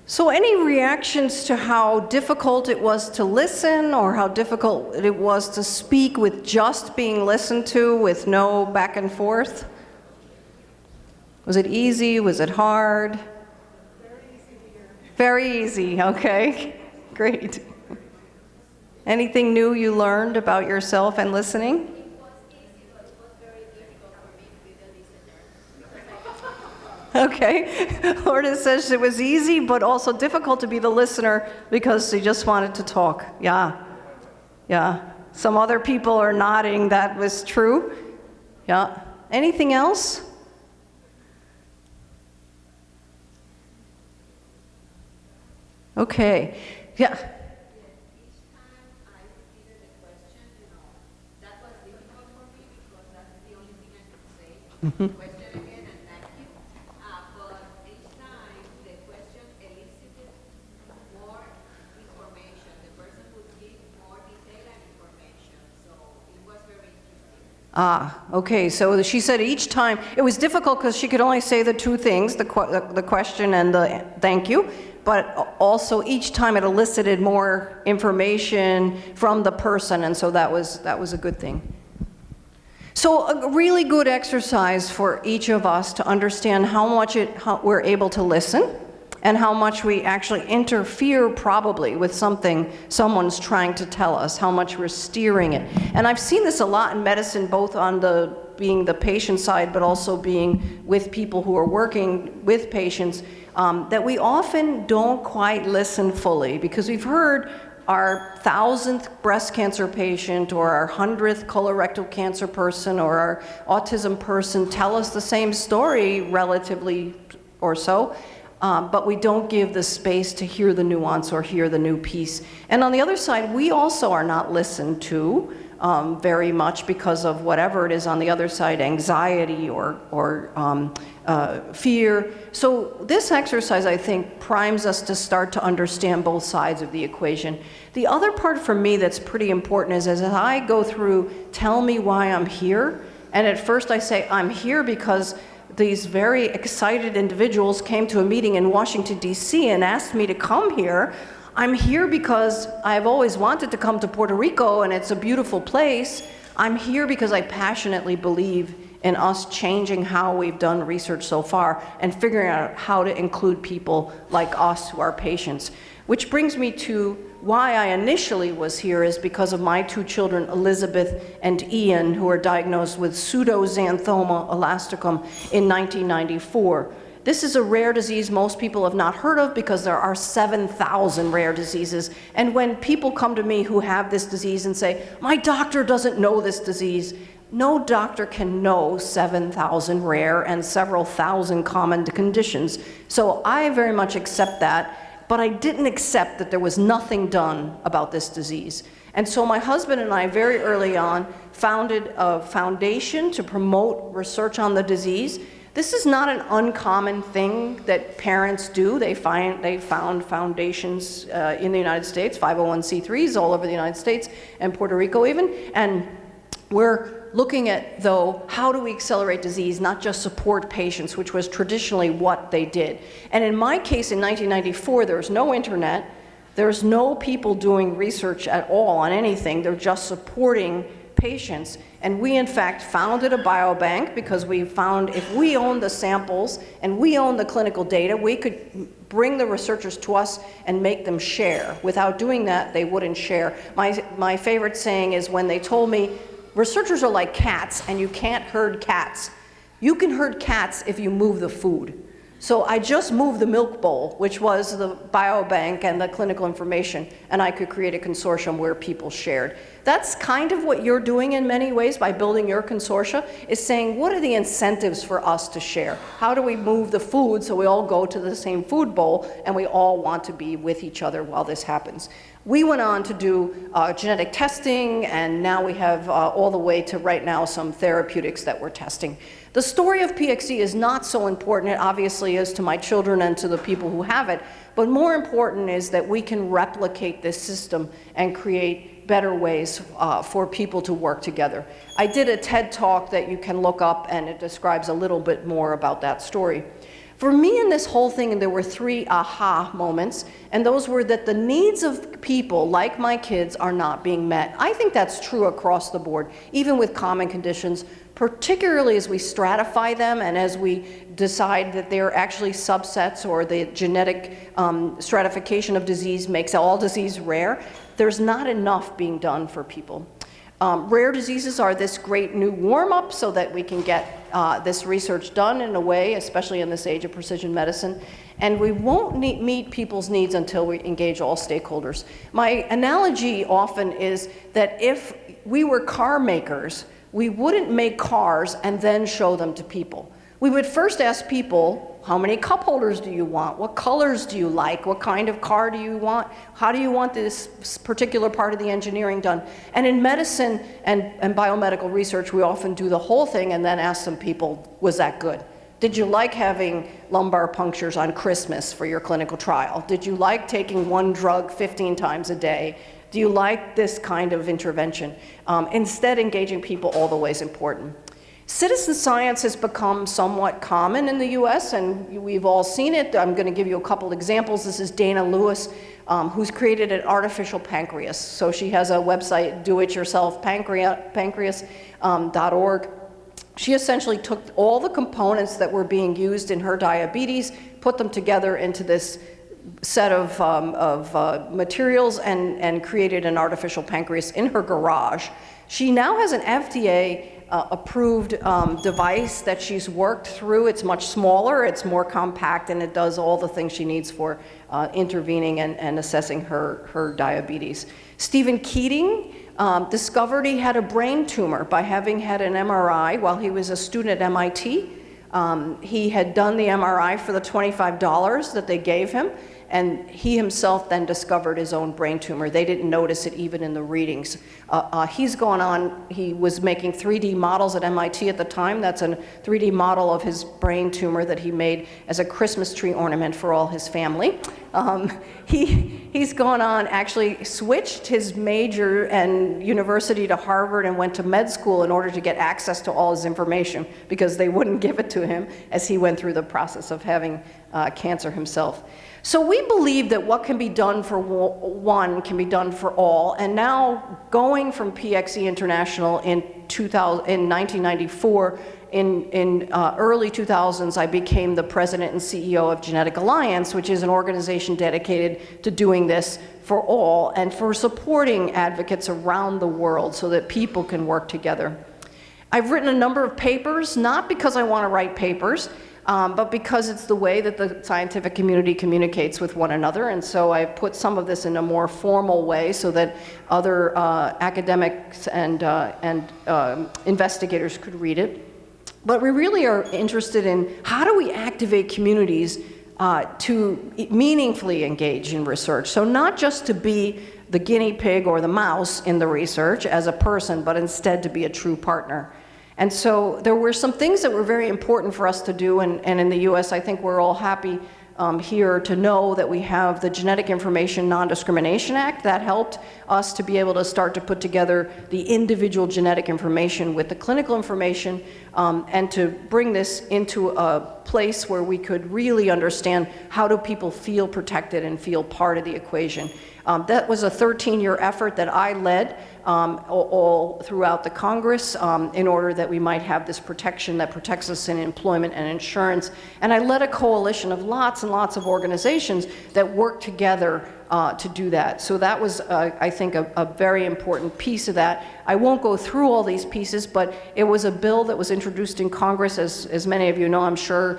So any reactions to how difficult it was to listen or how difficult it was to speak with just being listened to with no back and forth? Was it easy? Was it hard? Very easy, okay. Great. Anything new you learned about yourself and listening? Okay, Lourdes says it was easy, but also difficult to be the listener because she just wanted to talk. Yeah. Some other people are nodding that was true. Yeah. Anything else? Okay. Yeah. Mm-hmm. Okay, so she said each time, it was difficult because she could only say the two things, the question and the thank you, but also each time it elicited more information from the person, and so that was a good thing. So a really good exercise for each of us to understand how much we're able to listen, and how much we actually interfere probably with something someone's trying to tell us, how much we're steering it. And I've seen this a lot in medicine, both on being the patient side, but also being with people who are working with patients, that we often don't quite listen fully, because we've heard our 1,000th breast cancer patient or our 100th colorectal cancer person or our autism person tell us the same story relatively or so. But we don't give the space to hear the nuance or hear the new piece. And on the other side, we also are not listened to very much because of whatever it is on the other side, anxiety or fear. So this exercise, I think, primes us to start to understand both sides of the equation. The other part for me that's pretty important is as I go through, tell me why I'm here, and at first I say, I'm here because these very excited individuals came to a meeting in Washington, D.C. and asked me to come here. I'm here because I've always wanted to come to Puerto Rico and it's a beautiful place. I'm here because I passionately believe in us changing how we've done research so far and figuring out how to include people like us who are patients. Which brings me to why I initially was here is because of my two children, Elizabeth and Ian, who were diagnosed with pseudoxanthoma elasticum in 1994. This is a rare disease most people have not heard of because there are 7,000 rare diseases. And when people come to me who have this disease and say, my doctor doesn't know this disease, no doctor can know 7,000 rare and several thousand common conditions. So I very much accept that. But I didn't accept that there was nothing done about this disease. And so my husband and I very early on founded a foundation to promote research on the disease. This is not an uncommon thing that parents do. They found foundations in the United States, 501c3s all over the United States and Puerto Rico even. And we're looking at, though, how do we accelerate disease, not just support patients, which was traditionally what they did. And in my case, in 1994, there was no internet. There's no people doing research at all on anything. They're just supporting patients. And we, in fact, founded a biobank because we found if we owned the samples and we owned the clinical data, we could bring the researchers to us and make them share. Without doing that, they wouldn't share. My favorite saying is when they told me, researchers are like cats, and you can't herd cats. You can herd cats if you move the food. So I just moved the milk bowl, which was the biobank and the clinical information, and I could create a consortium where people shared. That's kind of what you're doing in many ways by building your consortia, is saying, what are the incentives for us to share? How do we move the food so we all go to the same food bowl and we all want to be with each other while this happens? We went on to do genetic testing, and now we have all the way to right now some therapeutics that we're testing. The story of PXE is not so important. It obviously is to my children and to the people who have it, but more important is that we can replicate this system and create better ways for people to work together. I did a TED Talk that you can look up, and it describes a little bit more about that story. For me in this whole thing, there were 3 aha moments, and those were that the needs of people, like my kids, are not being met. I think that's true across the board, even with common conditions, particularly as we stratify them and as we decide that they're actually subsets, or the genetic stratification of disease makes all disease rare. There's not enough being done for people. Rare diseases are this great new warm-up so that we can get this research done in a way, especially in this age of precision medicine. And we won't meet people's needs until we engage all stakeholders. My analogy often is that if we were car makers, we wouldn't make cars and then show them to people. We would first ask people, how many cup holders do you want? What colors do you like? What kind of car do you want? How do you want this particular part of the engineering done? And in medicine and biomedical research, we often do the whole thing and then ask some people, was that good? Did you like having lumbar punctures on Christmas for your clinical trial? Did you like taking one drug 15 times a day? Do you like this kind of intervention? Instead, engaging people all the way is important. Citizen science has become somewhat common in the US, and we've all seen it. I'm going to give you a couple examples. This is Dana Lewis, who's created an artificial pancreas. So she has a website, doityourselfpancreas.org. She essentially took all the components that were being used in her diabetes, put them together into this set of materials, and created an artificial pancreas in her garage. She now has an FDA approved device that she's worked through. It's much smaller, it's more compact, and it does all the things she needs for intervening and assessing her diabetes. Stephen Keating discovered he had a brain tumor by having had an MRI while he was a student at MIT. He had done the MRI for the $25 that they gave him, and he himself then discovered his own brain tumor. They didn't notice it even in the readings. He's gone on, he was making 3D models at MIT at the time. That's a 3D model of his brain tumor that he made as a Christmas tree ornament for all his family. He's gone on, actually switched his major and university to Harvard and went to med school in order to get access to all his information, because they wouldn't give it to him as he went through the process of having cancer himself. So we believe that what can be done for one can be done for all. And now, going from PXE International in 1994, in early 2000s, I became the president and CEO of Genetic Alliance, which is an organization dedicated to doing this for all and for supporting advocates around the world so that people can work together. I've written a number of papers, not because I want to write papers, but because it's the way that the scientific community communicates with one another. And so I put some of this in a more formal way so that other academics and investigators could read it. But we really are interested in how do we activate communities to meaningfully engage in research. So not just to be the guinea pig or the mouse in the research as a person, but instead to be a true partner. And so there were some things that were very important for us to do, and in the US, I think we're all happy here to know that we have the Genetic Information Non-Discrimination Act. That helped us to be able to start to put together the individual genetic information with the clinical information, and to bring this into a place where we could really understand how do people feel protected and feel part of the equation. That was a 13-year effort that I led all throughout the Congress in order that we might have this protection that protects us in employment and insurance. And I led a coalition of lots and lots of organizations that worked together to do that. So that was, I think, a very important piece of that. I won't go through all these pieces, but it was a bill that was introduced in Congress. As many of you know, I'm sure,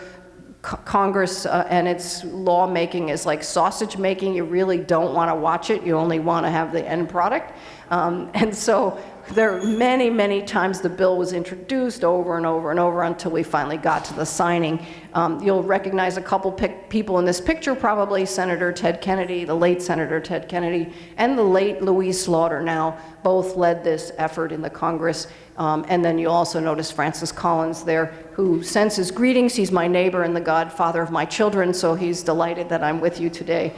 Congress and its lawmaking is like sausage making. You really don't want to watch it. You only want to have the end product. And so there many, many times the bill was introduced over and over and over until we finally got to the signing. You'll recognize a couple people in this picture, probably Senator Ted Kennedy, the late Senator Ted Kennedy, and the late Louise Slaughter now both led this effort in the Congress. And then you also notice Francis Collins there, who sends his greetings. He's my neighbor and the godfather of my children, so he's delighted that I'm with you today.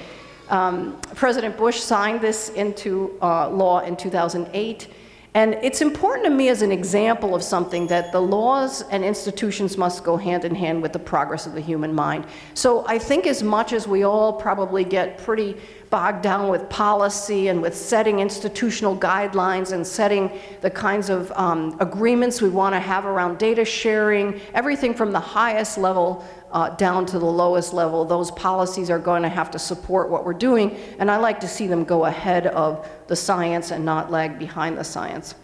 President Bush signed this into law in 2008. And it's important to me as an example of something that the laws and institutions must go hand in hand with the progress of the human mind. So I think as much as we all probably get pretty bogged down with policy and with setting institutional guidelines and setting the kinds of agreements we want to have around data sharing, everything from the highest level down to the lowest level, those policies are going to have to support what we're doing, and I like to see them go ahead of the science and not lag behind the science.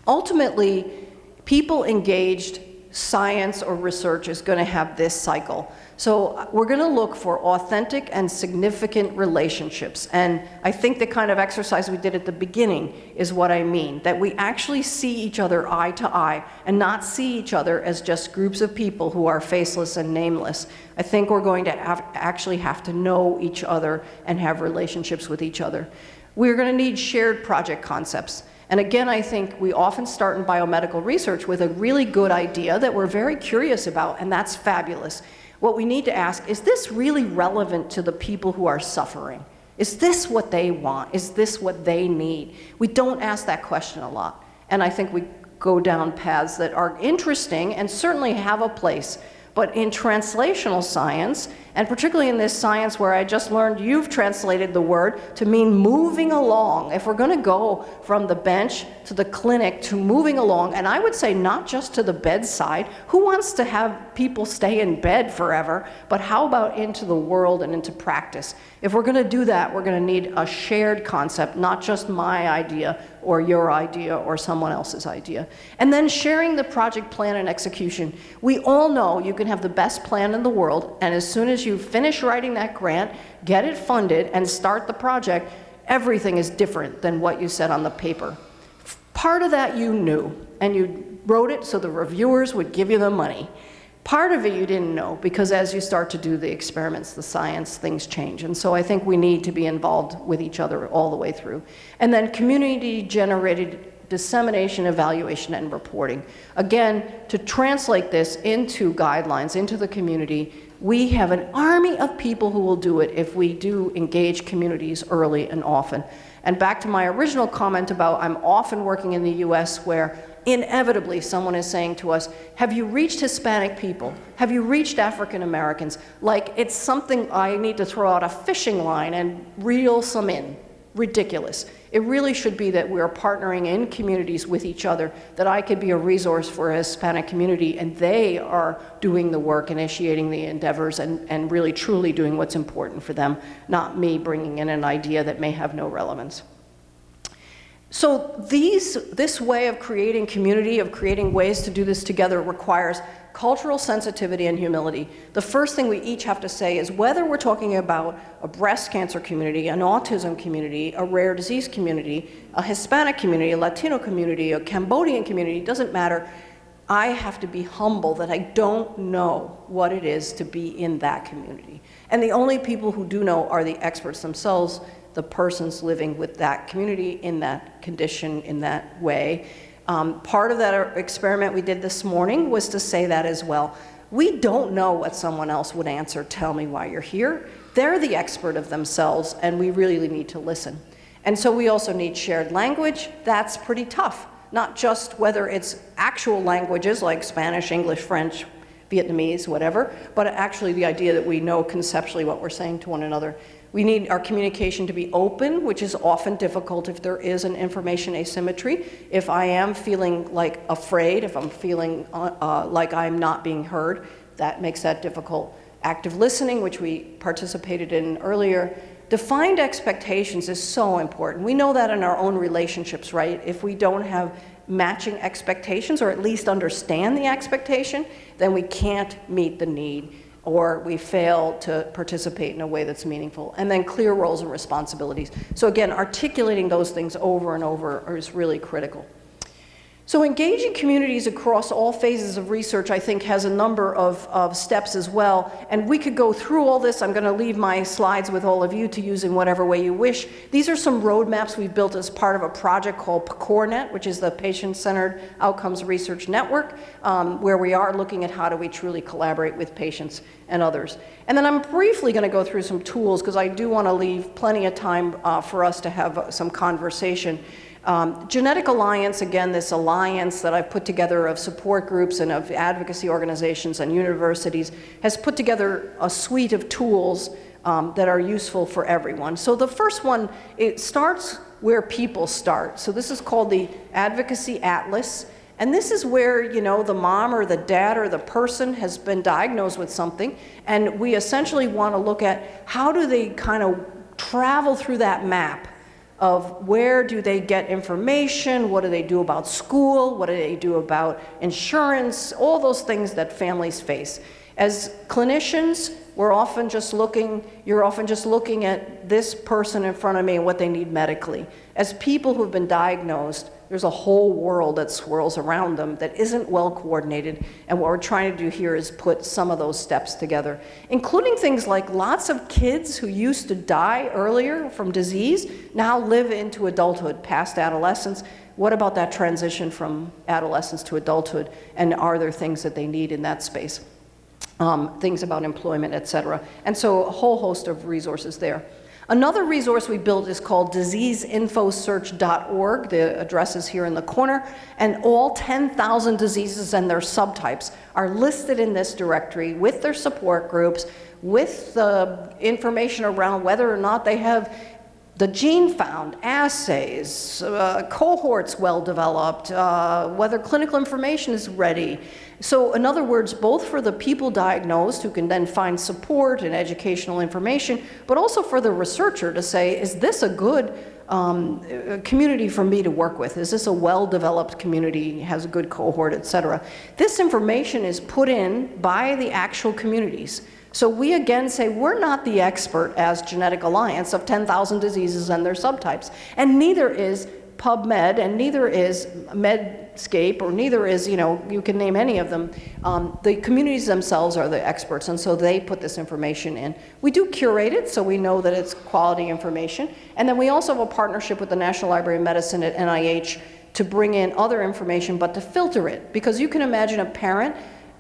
Ultimately, people engaged science or research is going to have this cycle. So we're going to look for authentic and significant relationships. And I think the kind of exercise we did at the beginning is what I mean, that we actually see each other eye to eye and not see each other as just groups of people who are faceless and nameless. I think we're going to actually have to know each other and have relationships with each other. We're going to need shared project concepts. And again, I think we often start in biomedical research with a really good idea that we're very curious about, and that's fabulous. What we need to ask, is this really relevant to the people who are suffering? Is this what they want? Is this what they need? We don't ask that question a lot. And I think we go down paths that are interesting and certainly have a place. But in translational science, and particularly in this science where I just learned you've translated the word to mean moving along. If we're going to go from the bench to the clinic to moving along, and I would say not just to the bedside, who wants to have people stay in bed forever, but how about into the world and into practice? If we're going to do that, we're going to need a shared concept, not just my idea or your idea or someone else's idea. And then sharing the project plan and execution. We all know you can have the best plan in the world, and as soon as you finish writing that grant, get it funded, and start the project, everything is different than what you said on the paper. Part of that you knew, and you wrote it so the reviewers would give you the money. Part of it you didn't know, because as you start to do the experiments, the science, things change. And so I think we need to be involved with each other all the way through. And then community-generated dissemination, evaluation, and reporting. Again, to translate this into guidelines, into the community, we have an army of people who will do it if we do engage communities early and often. And back to my original comment about I'm often working in the US where inevitably someone is saying to us, have you reached Hispanic people? Have you reached African Americans? Like it's something I need to throw out a fishing line and reel some in. Ridiculous. It really should be that we're partnering in communities with each other, that I could be a resource for a Hispanic community and they are doing the work, initiating the endeavors, and really truly doing what's important for them, not me bringing in an idea that may have no relevance. So this way of creating community, of creating ways to do this together requires cultural sensitivity and humility. The first thing we each have to say is whether we're talking about a breast cancer community, an autism community, a rare disease community, a Hispanic community, a Latino community, a Cambodian community, it doesn't matter. I have to be humble that I don't know what it is to be in that community. And the only people who do know are the experts themselves, the persons living with that community in that condition, in that way. Part of that experiment we did this morning was to say that as well. We don't know what someone else would answer, tell me why you're here. They're the expert of themselves, and we really need to listen. And so we also need shared language. That's pretty tough. Not just whether it's actual languages like Spanish, English, French, Vietnamese, whatever, but actually the idea that we know conceptually what we're saying to one another. We need our communication to be open, which is often difficult if there is an information asymmetry. If I am feeling like afraid, if I'm feeling like I'm not being heard, that makes that difficult. Active listening, which we participated in earlier. Defined expectations is so important. We know that in our own relationships, right? If we don't have matching expectations, or at least understand the expectation, then we can't meet the need, or we fail to participate in a way that's meaningful. And then clear roles and responsibilities. So again, articulating those things over and over is really critical. So engaging communities across all phases of research, I think, has a number of steps as well. And we could go through all this. I'm going to leave my slides with all of you to use in whatever way you wish. These are some roadmaps we've built as part of a project called PCORNet, which is the Patient-Centered Outcomes Research Network, where we are looking at how do we truly collaborate with patients. and others. And then I'm briefly going to go through some tools because I do want to leave plenty of time for us to have some conversation. Genetic Alliance, again, this alliance that I've put together of support groups and of advocacy organizations and universities, has put together a suite of tools that are useful for everyone. So the first one, it starts where people start. So this is called the Advocacy Atlas. And this is where, you know, the mom or the dad or the person has been diagnosed with something, and we essentially want to look at how do they kind of travel through that map of where do they get information, what do they do about school, what do they do about insurance, all those things that families face. As clinicians, you're often just looking at this person in front of me and what they need medically. As people who have been diagnosed, there's a whole world that swirls around them that isn't well coordinated, and what we're trying to do here is put some of those steps together, including things like lots of kids who used to die earlier from disease now live into adulthood, past adolescence. What about that transition from adolescence to adulthood, and are there things that they need in that space? Things about employment, et cetera. And so a whole host of resources there. Another resource we built is called diseaseinfosearch.org. The address is here in the corner. And all 10,000 diseases and their subtypes are listed in this directory with their support groups, with the information around whether or not they have the gene found, assays, cohorts well developed, whether clinical information is ready. So in other words, both for the people diagnosed who can then find support and educational information, but also for the researcher to say, is this a good community for me to work with? Is this a well-developed community, has a good cohort, et cetera? This information is put in by the actual communities. So we again say we're not the expert as Genetic Alliance of 10,000 diseases and their subtypes, and neither is PubMed, and neither is Medscape, or neither is, you know, you can name any of them. The communities themselves are the experts, and so they put this information in. We do curate it, so we know that it's quality information, and then we also have a partnership with the National Library of Medicine at NIH to bring in other information, but to filter it, because you can imagine a parent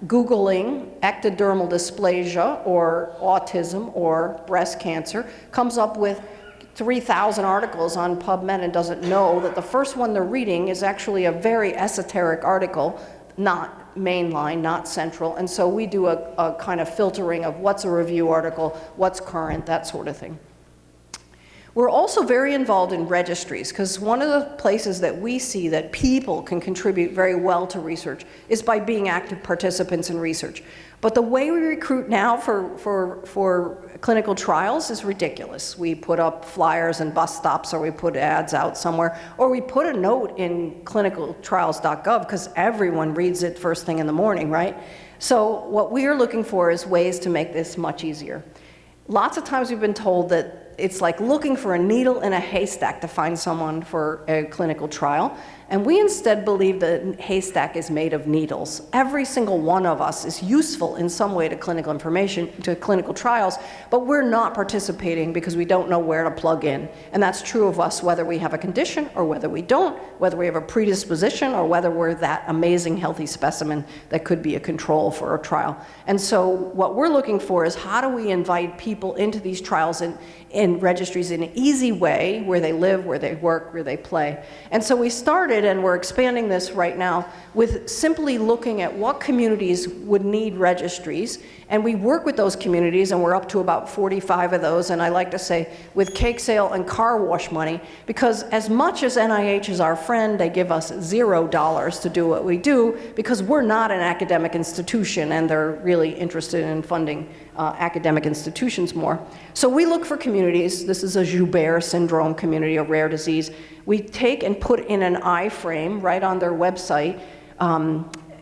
Googling ectodermal dysplasia or autism or breast cancer, comes up with 3,000 articles on PubMed and doesn't know that the first one they're reading is actually a very esoteric article, not mainline, not central. And so we do a kind of filtering of what's a review article, what's current, that sort of thing. We're also very involved in registries, because one of the places that we see that people can contribute very well to research is by being active participants in research. But the way we recruit now for clinical trials is ridiculous. We put up flyers in bus stops, or we put ads out somewhere, or we put a note in clinicaltrials.gov because everyone reads it first thing in the morning, right? So what we are looking for is ways to make this much easier. Lots of times we've been told that it's like looking for a needle in a haystack to find someone for a clinical trial. And we instead believe that a haystack is made of needles. Every single one of us is useful in some way to clinical information, to clinical trials, but we're not participating because we don't know where to plug in. And that's true of us whether we have a condition or whether we don't, whether we have a predisposition or whether we're that amazing healthy specimen that could be a control for a trial. And so what we're looking for is how do we invite people into these trials in registries in an easy way, where they live, where they work, where they play. And so we started, and we're expanding this right now, with simply looking at what communities would need registries. And we work with those communities, and we're up to about 45 of those, and I like to say with cake sale and car wash money, because as much as NIH is our friend, they give us $0 to do what we do, because we're not an academic institution, and they're really interested in funding academic institutions more. So we look for communities. This is a Joubert syndrome community, a rare disease. We take and put in an iframe right on their website,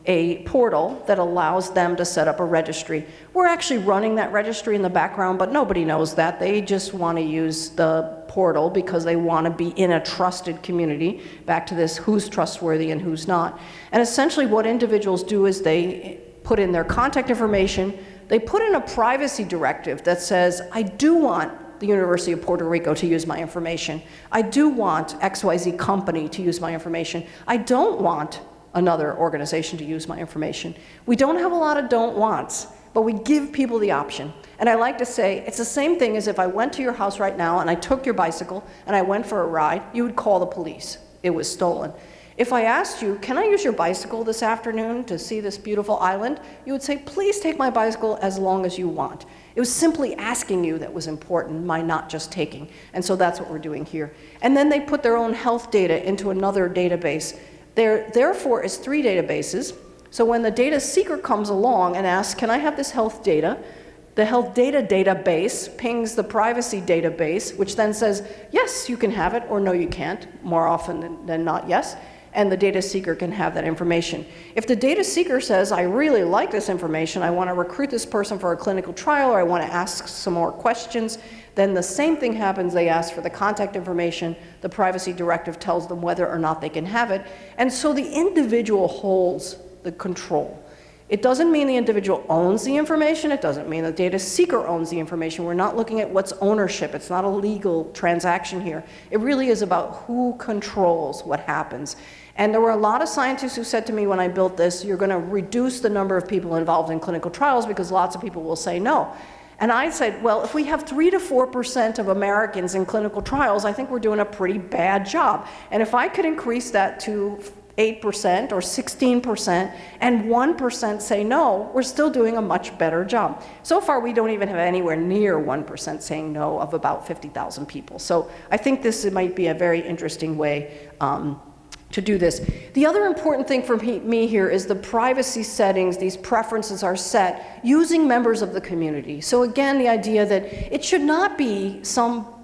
a portal that allows them to set up a registry. We're actually running that registry in the background, but nobody knows that. They just want to use the portal because they want to be in a trusted community. Back to this, who's trustworthy and who's not. And essentially what individuals do is they put in their contact information. They put in a privacy directive that says, I do want the University of Puerto Rico to use my information. I do want XYZ company to use my information. I don't want another organization to use my information. We don't have a lot of don't wants, but we give people the option. And I like to say, it's the same thing as if I went to your house right now and I took your bicycle and I went for a ride, you would call the police. It was stolen. If I asked you, can I use your bicycle this afternoon to see this beautiful island? You would say, please take my bicycle as long as you want. It was simply asking you that was important, my not just taking. And so that's what we're doing here. And then they put their own health data into another database. There, therefore, is 3 databases. So when the data seeker comes along and asks, can I have this health data? The health data database pings the privacy database, which then says, yes, you can have it, or no, you can't, more often than not, yes. And the data seeker can have that information. If the data seeker says, I really like this information, I want to recruit this person for a clinical trial, or I want to ask some more questions, then the same thing happens. They ask for the contact information, the privacy directive tells them whether or not they can have it, and so the individual holds the control. It doesn't mean the individual owns the information. It doesn't mean the data seeker owns the information. We're not looking at what's ownership. It's not a legal transaction here. It really is about who controls what happens. And there were a lot of scientists who said to me when I built this, you're going to reduce the number of people involved in clinical trials because lots of people will say no. And I said, well, if we have 3 to 4% of Americans in clinical trials, I think we're doing a pretty bad job. And if I could increase that to 8% or 16% and 1% say no, we're still doing a much better job. So far, we don't even have anywhere near 1% saying no of about 50,000 people. So I think this might be a very interesting way to do this. The other important thing for me here is the privacy settings. These preferences are set using members of the community. So again, the idea that it should not be somebody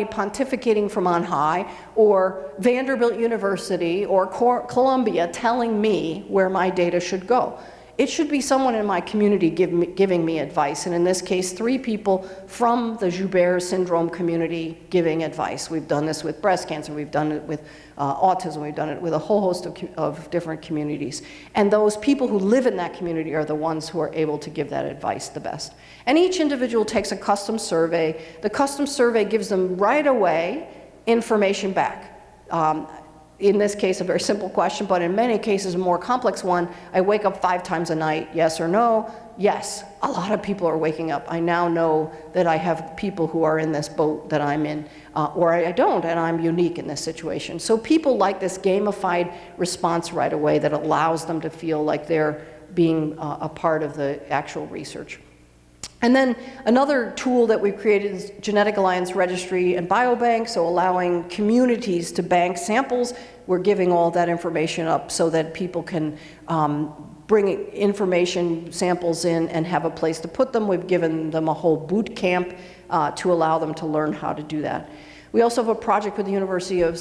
pontificating from on high, or Vanderbilt University or Columbia telling me where my data should go. It should be someone in my community giving me advice, and in this case, 3 people from the Joubert syndrome community giving advice. We've done this with breast cancer, we've done it with autism, we've done it with a whole host of different communities. And those people who live in that community are the ones who are able to give that advice the best. And each individual takes a custom survey. The custom survey gives them right away information back. In this case, a very simple question, but in many cases, a more complex one. I wake up 5 times a night, yes or no? Yes, a lot of people are waking up. I now know that I have people who are in this boat that I'm in, or I don't, and I'm unique in this situation. So people like this gamified response right away that allows them to feel like they're being a part of the actual research. And then another tool that we've created is Genetic Alliance Registry and Biobank, so allowing communities to bank samples. We're giving all that information up so that people can bring information samples in and have a place to put them. We've given them a whole boot camp to allow them to learn how to do that. We also have a project with the University of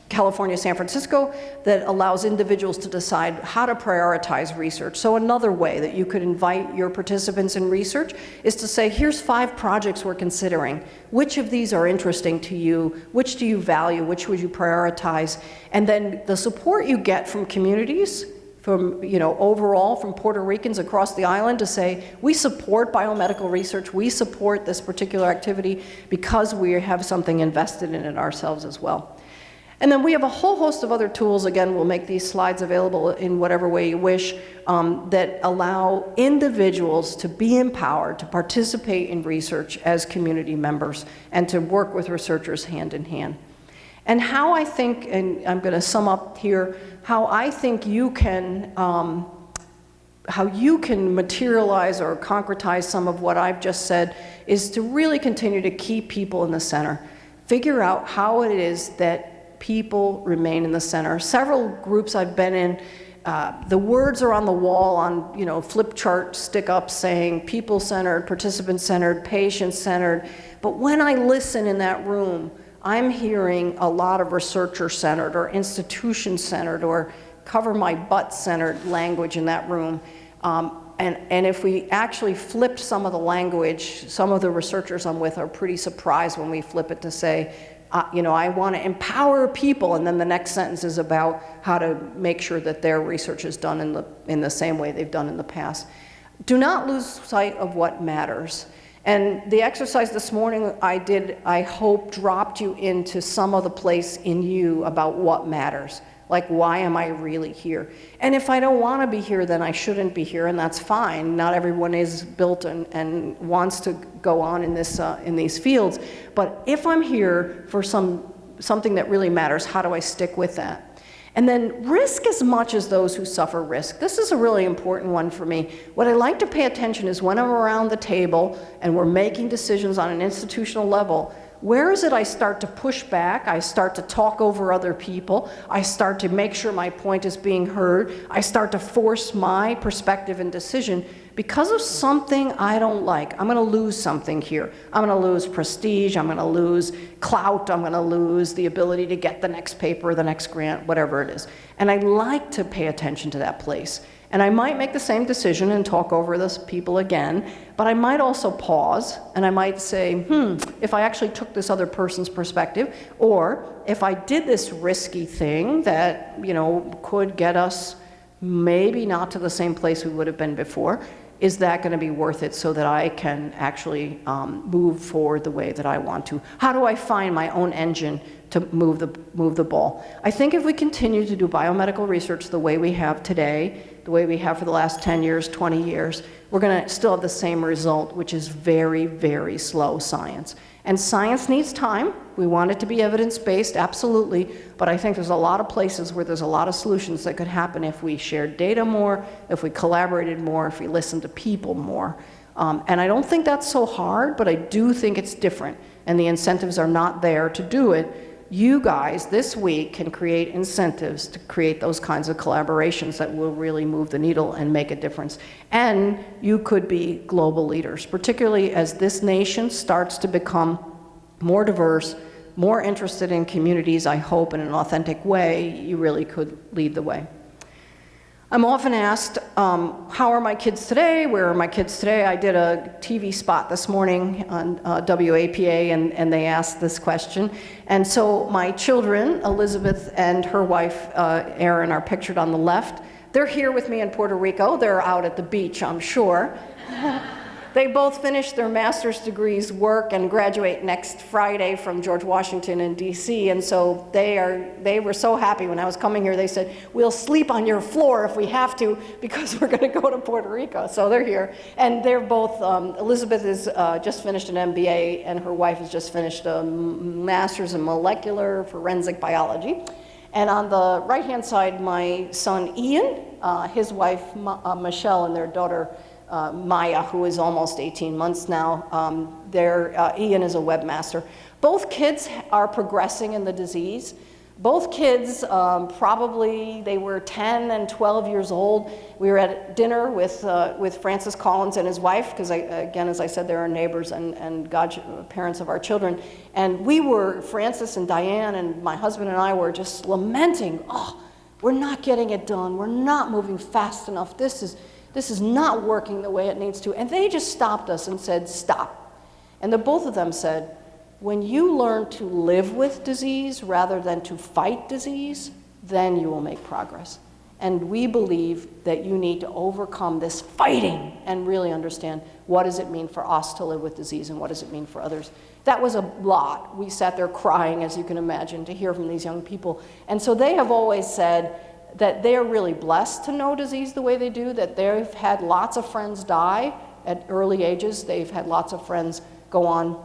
California, San Francisco, that allows individuals to decide how to prioritize research. So another way that you could invite your participants in research is to say, here's 5 projects we're considering. Which of these are interesting to you? Which do you value? Which would you prioritize? And then the support you get from communities, from, overall from Puerto Ricans across the island to say, we support biomedical research, we support this particular activity because we have something invested in it ourselves as well. And then we have a whole host of other tools, again, we'll make these slides available in whatever way you wish, that allow individuals to be empowered to participate in research as community members and to work with researchers hand in hand. And how I think, and I'm going to sum up here, how I think you can, how you can materialize or concretize some of what I've just said is to really continue to keep people in the center. Figure out how it is that people remain in the center. Several groups I've been in, the words are on the wall on flip chart stick-ups saying people-centered, participant-centered, patient-centered. But when I listen in that room, I'm hearing a lot of researcher-centered or institution-centered or cover-my-butt-centered language in that room. And if we actually flipped some of the language, some of the researchers I'm with are pretty surprised when we flip it to say, I want to empower people, and then the next sentence is about how to make sure that their research is done in the same way they've done in the past. Do not lose sight of what matters. And the exercise this morning I did, I hope, dropped you into some of the place in you about what matters. Like, why am I really here? And if I don't want to be here, then I shouldn't be here, and that's fine. Not everyone is built and wants to go on in these fields. But if I'm here for something that really matters, how do I stick with that? And then risk as much as those who suffer risk. This is a really important one for me. What I like to pay attention is when I'm around the table and we're making decisions on an institutional level, where is it I start to push back? I start to talk over other people. I start to make sure my point is being heard. I start to force my perspective and decision because of something I don't like. I'm going to lose something here. I'm going to lose prestige. I'm going to lose clout. I'm going to lose the ability to get the next paper, the next grant, whatever it is. And I like to pay attention to that place. And I might make the same decision and talk over this people again, but I might also pause and I might say, if I actually took this other person's perspective, or if I did this risky thing that, could get us maybe not to the same place we would have been before, is that going to be worth it so that I can actually move forward the way that I want to? How do I find my own engine to move the ball? I think if we continue to do biomedical research the way we have today, the way we have for the last 10 years, 20 years, we're going to still have the same result, which is very, very slow science. And science needs time. We want it to be evidence-based, absolutely, but I think there's a lot of places where there's a lot of solutions that could happen if we shared data more, if we collaborated more, if we listened to people more. And I don't think that's so hard, but I do think it's different, and the incentives are not there to do it. You guys this week can create incentives to create those kinds of collaborations that will really move the needle and make a difference. And you could be global leaders, particularly as this nation starts to become more diverse, more interested in communities, I hope, in an authentic way. You really could lead the way. I'm often asked, how are my kids today? Where are my kids today? I did a TV spot this morning on WAPA, and they asked this question. And so my children, Elizabeth and her wife, Erin, are pictured on the left. They're here with me in Puerto Rico. They're out at the beach, I'm sure. They both finished their master's degrees work and graduate next Friday from George Washington in DC, and so they were so happy when I was coming here. They said, we'll sleep on your floor if we have to because we're going to go to Puerto Rico. So they're here, and they're both, Elizabeth is just finished an MBA, and her wife has just finished a master's in molecular forensic biology. And on the right-hand side, my son Ian, his wife Michelle, and their daughter Maya, who is almost 18 months now. Ian is a webmaster. Both kids are progressing in the disease. Both kids, probably they were 10 and 12 years old. We were at dinner with Francis Collins and his wife, because again, as I said, they're our neighbors and parents of our children. And Francis and Diane and my husband and I were just lamenting, we're not getting it done. We're not moving fast enough. This is not working the way it needs to. And they just stopped us and said, stop. And the both of them said, when you learn to live with disease rather than to fight disease, then you will make progress. And we believe that you need to overcome this fighting and really understand what does it mean for us to live with disease and what does it mean for others. That was a lot. We sat there crying, as you can imagine, to hear from these young people. And so they have always said that they're really blessed to know disease the way they do, that they've had lots of friends die at early ages. They've had lots of friends go on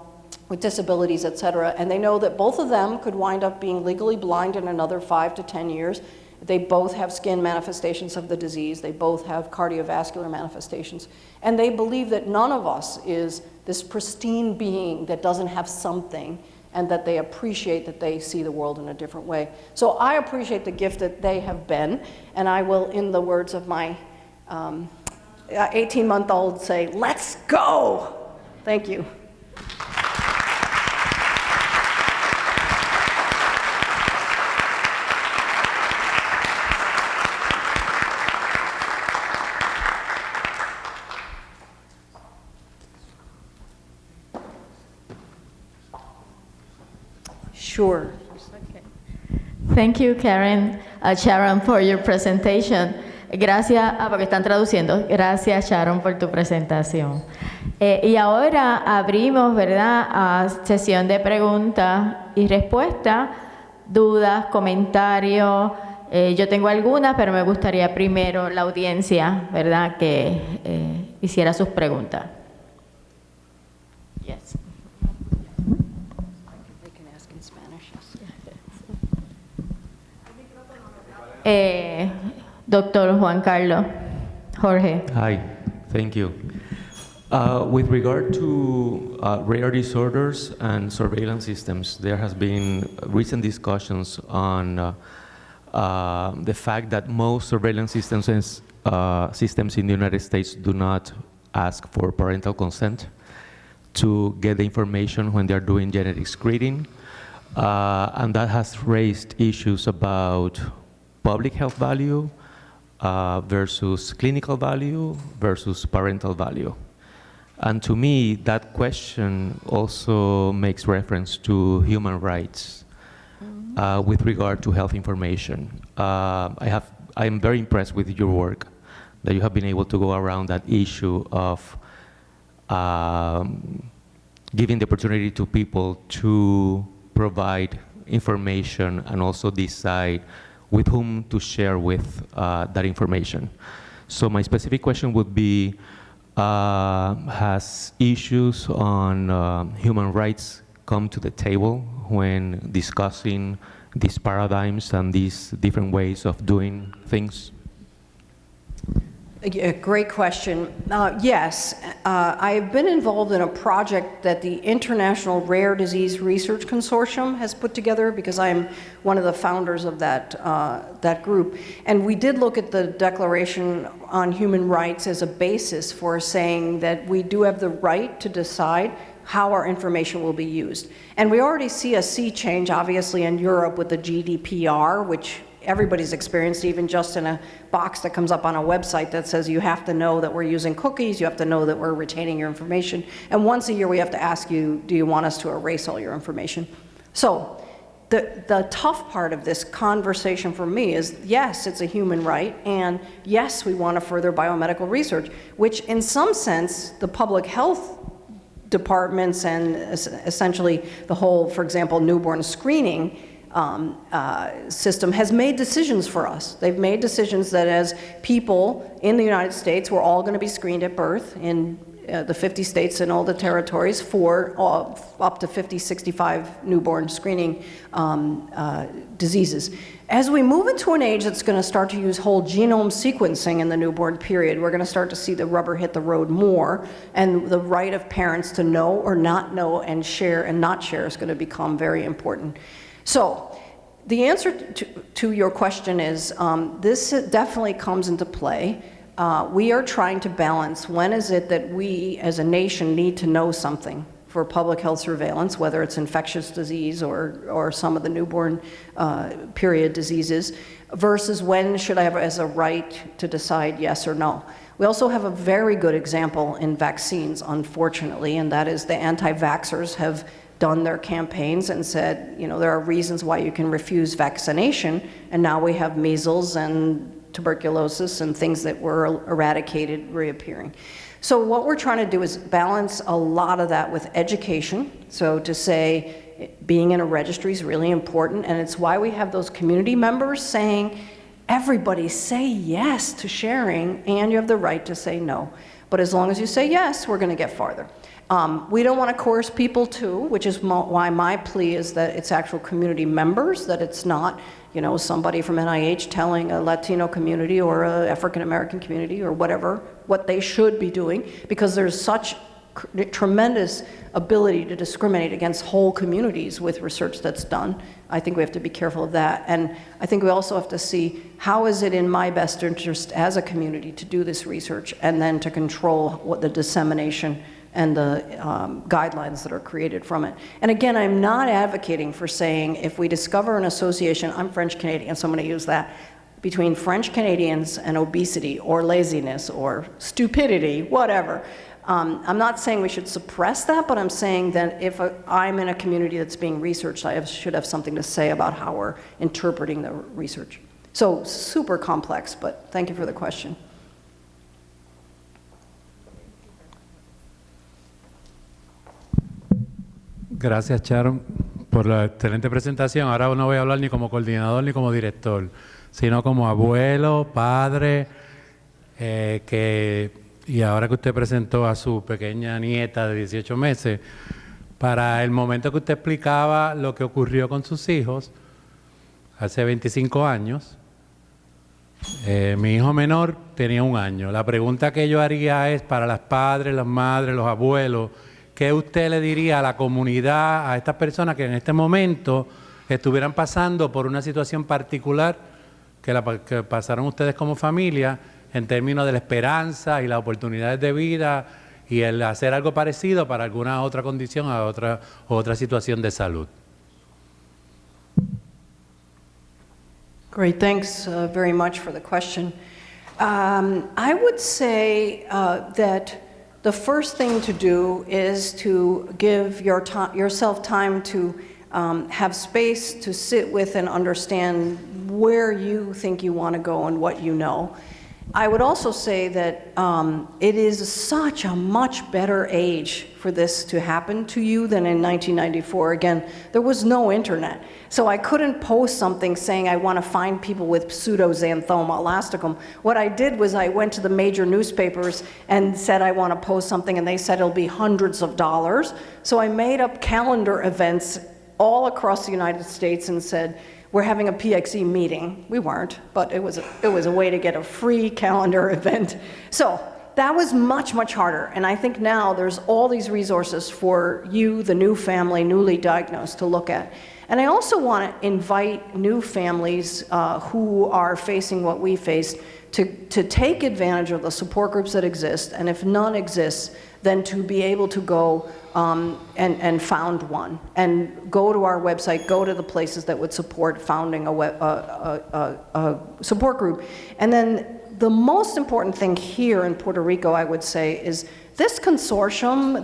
with disabilities, et cetera, and they know that both of them could wind up being legally blind in another 5 to 10 years. They both have skin manifestations of the disease. They both have cardiovascular manifestations. And they believe that none of us is this pristine being that doesn't have something, and that they appreciate that they see the world in a different way. So I appreciate the gift that they have been, and I will, in the words of my 18-month-old, say, let's go. Thank you. Sure. Okay. Thank you, Sharon, for your presentation. Gracias, porque están traduciendo. Gracias, Sharon, por tu presentación. Y ahora abrimos, ¿verdad?, a sesión de preguntas y respuestas, dudas, comentarios, Yo tengo algunas, pero me gustaría primero la audiencia, ¿verdad?, que hiciera sus preguntas. Yes. Doctor Juan Carlos. Jorge. Hi, thank you. With regard to rare disorders and surveillance systems, there has been recent discussions on the fact that most surveillance systems in the United States do not ask for parental consent to get the information when they're doing genetic screening. And that has raised issues about public health value versus clinical value versus parental value. And to me, that question also makes reference to human rights with regard to health information. I am very impressed with your work, that you have been able to go around that issue of giving the opportunity to people to provide information and also decide with whom to share with that information. So my specific question would be, has issues on human rights come to the table when discussing these paradigms and these different ways of doing things? Great question. Yes, I've been involved in a project that the International Rare Disease Research Consortium has put together, because I'm one of the founders of that group. And we did look at the Declaration on Human Rights as a basis for saying that we do have the right to decide how our information will be used. And we already see a sea change, obviously, in Europe with the GDPR, which everybody's experienced, even just in a box that comes up on a website that says you have to know that we're using cookies, you have to know that we're retaining your information, and once a year we have to ask you, do you want us to erase all your information? So the tough part of this conversation for me is, yes, it's a human right, and yes, we want to further biomedical research, which in some sense, the public health departments and essentially the whole, for example, newborn screening system has made decisions for us. They've made decisions that as people in the United States, we're all going to be screened at birth in the 50 states and all the territories for up to 50, 65 newborn screening diseases. As we move into an age that's going to start to use whole genome sequencing in the newborn period, we're going to start to see the rubber hit the road more, and the right of parents to know or not know and share and not share is going to become very important. So the answer to your question is, this definitely comes into play. We are trying to balance, when is it that we as a nation need to know something for public health surveillance, whether it's infectious disease or some of the newborn period diseases, versus when should I have as a right to decide yes or no. We also have a very good example in vaccines, unfortunately, and that is the anti-vaxxers have done their campaigns and said, you know, there are reasons why you can refuse vaccination, and now we have measles and tuberculosis and things that were eradicated reappearing. So what we're trying to do is balance a lot of that with education. So to say being in a registry is really important, and it's why we have those community members saying, everybody say yes to sharing, and you have the right to say no. But as long as you say yes, we're going to get farther. We don't want to coerce people to, which is why my plea is that it's actual community members, that it's not, you know, somebody from NIH telling a Latino community or a African American community or whatever what they should be doing, because there's such tremendous ability to discriminate against whole communities with research that's done. I think we have to be careful of that. And I think we also have to see, how is it in my best interest as a community to do this research, and then to control what the dissemination and the guidelines that are created from it. And again, I'm not advocating for saying if we discover an association, I'm French Canadian, so I'm going to use that, between French Canadians and obesity or laziness or stupidity, whatever. I'm not saying we should suppress that, but I'm saying that if I'm in a community that's being researched, I should have something to say about how we're interpreting the research. So super complex, but thank you for the question. Gracias, Sharon, por la excelente presentación. Ahora no voy a hablar ni como coordinador ni como director. sino como abuelo, padre, y ahora que usted presentó a su pequeña nieta de 18 meses, para el momento que usted explicaba lo que ocurrió con sus hijos hace 25 años, mi hijo menor tenía 1 año. La pregunta que yo haría es para las padres, las madres, los abuelos, ¿qué usted le diría a la comunidad, a estas personas que en este momento estuvieran pasando por una situación particular que pasaron ustedes como familia en términos de la esperanza y las oportunidades de vida y el hacer algo parecido para alguna otra condición, a otra situación de salud? Great, thanks very much for the question. I would say that the first thing to do is to give yourself time to have space to sit with and understand where you think you want to go and what you know. I would also say that it is such a much better age for this to happen to you than in 1994. Again, there was no internet. So I couldn't post something saying I want to find people with pseudoxanthoma elasticum. What I did was I went to the major newspapers and said I want to post something, and they said it'll be hundreds of dollars. So I made up calendar events all across the United States and said, we're having a PXE meeting. We weren't, but it was a way to get a free calendar event. So that was much, much harder. And I think now there's all these resources for you, the new family, newly diagnosed, to look at. And I also want to invite new families who are facing what we faced to take advantage of the support groups that exist, and if none exists, then to be able to go and found one, and go to our website, go to the places that would support founding a support group. And then the most important thing here in Puerto Rico, I would say, is this consortium,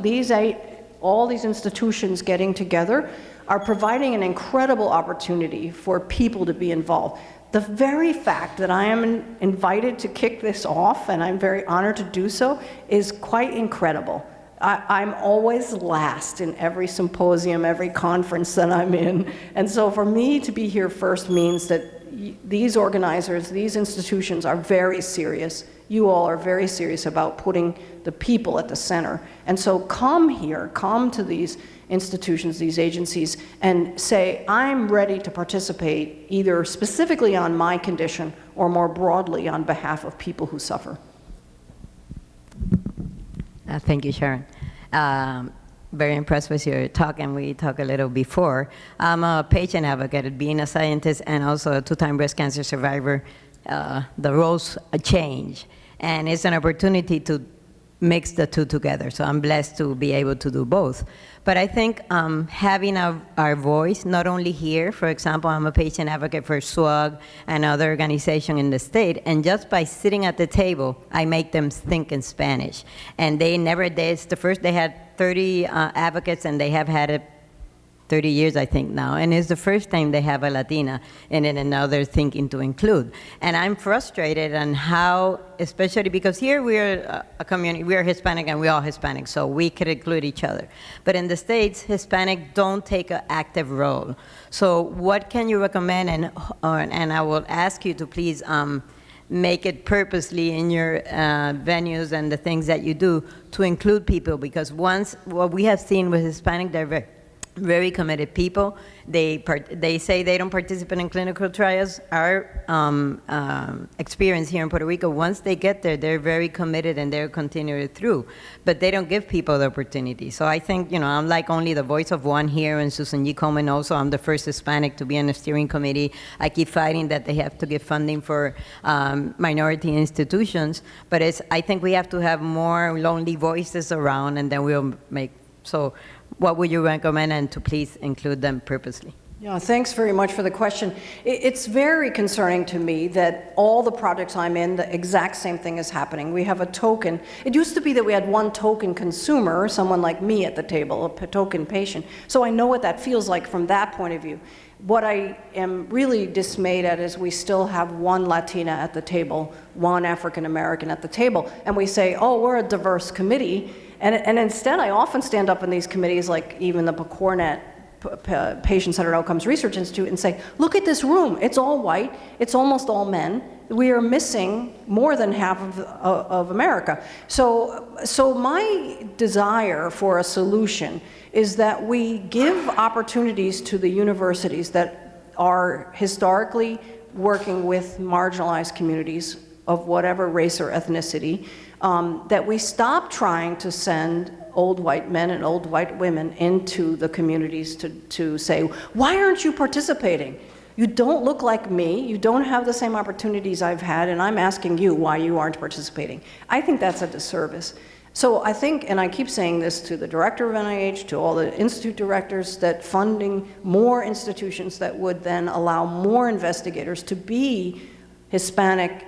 all these institutions getting together, are providing an incredible opportunity for people to be involved. The very fact that I am invited to kick this off, and I'm very honored to do so, is quite incredible. I'm always last in every symposium, every conference that I'm in. And so for me to be here first means that these organizers, these institutions are very serious. You all are very serious about putting the people at the center. And so come here, come to these institutions, these agencies, and say, I'm ready to participate either specifically on my condition or more broadly on behalf of people who suffer. Thank you, Sharon. Very impressed with your talk, and we talked a little before. I'm a patient advocate, being a scientist and also a 2-time breast cancer survivor. The roles change, and it's an opportunity to mix the two together. So I'm blessed to be able to do both. But I think having our voice, not only here, for example, I'm a patient advocate for SWAG and other organization in the state, and just by sitting at the table, I make them think in Spanish. And they never did. It's the first, they had 30 advocates, and they have had it 30 years, I think, now, and it's the first time they have a Latina in it, and now they're thinking to include. And I'm frustrated on how, especially because here we're a community, we're Hispanic and we're all Hispanic, so we could include each other. But in the States, Hispanic don't take an active role. So what can you recommend, and I will ask you to please make it purposely in your venues and the things that you do to include people, because once, what we have seen with Hispanic, they're very committed people. They say they don't participate in clinical trials. Our experience here in Puerto Rico, once they get there, they're very committed and they're continuing through. But they don't give people the opportunity. So I think, I'm like only the voice of one here, and Susan G. Coleman also. I'm the first Hispanic to be on the steering committee. I keep fighting that they have to give funding for minority institutions. But I think we have to have more lonely voices around, and then we'll make, so what would you recommend, and to please include them purposely? Yeah, thanks very much for the question. It's very concerning to me that all the projects I'm in, the exact same thing is happening. We have a token. It used to be that we had one token consumer, someone like me at the table, a token patient. So I know what that feels like from that point of view. What I am really dismayed at is we still have one Latina at the table, one African American at the table, and we say, oh, we're a diverse committee. And instead, I often stand up in these committees, like even the PCORNet Patient Centered Outcomes Research Institute and say, look at this room, it's all white, it's almost all men. We are missing more than half of America. So my desire for a solution is that we give opportunities to the universities that are historically working with marginalized communities of whatever race or ethnicity, that we stop trying to send old white men and old white women into the communities to say, why aren't you participating? You don't look like me, you don't have the same opportunities I've had, and I'm asking you why you aren't participating. I think that's a disservice. So I think, and I keep saying this to the director of NIH, to all the institute directors, that funding more institutions that would then allow more investigators to be Hispanic,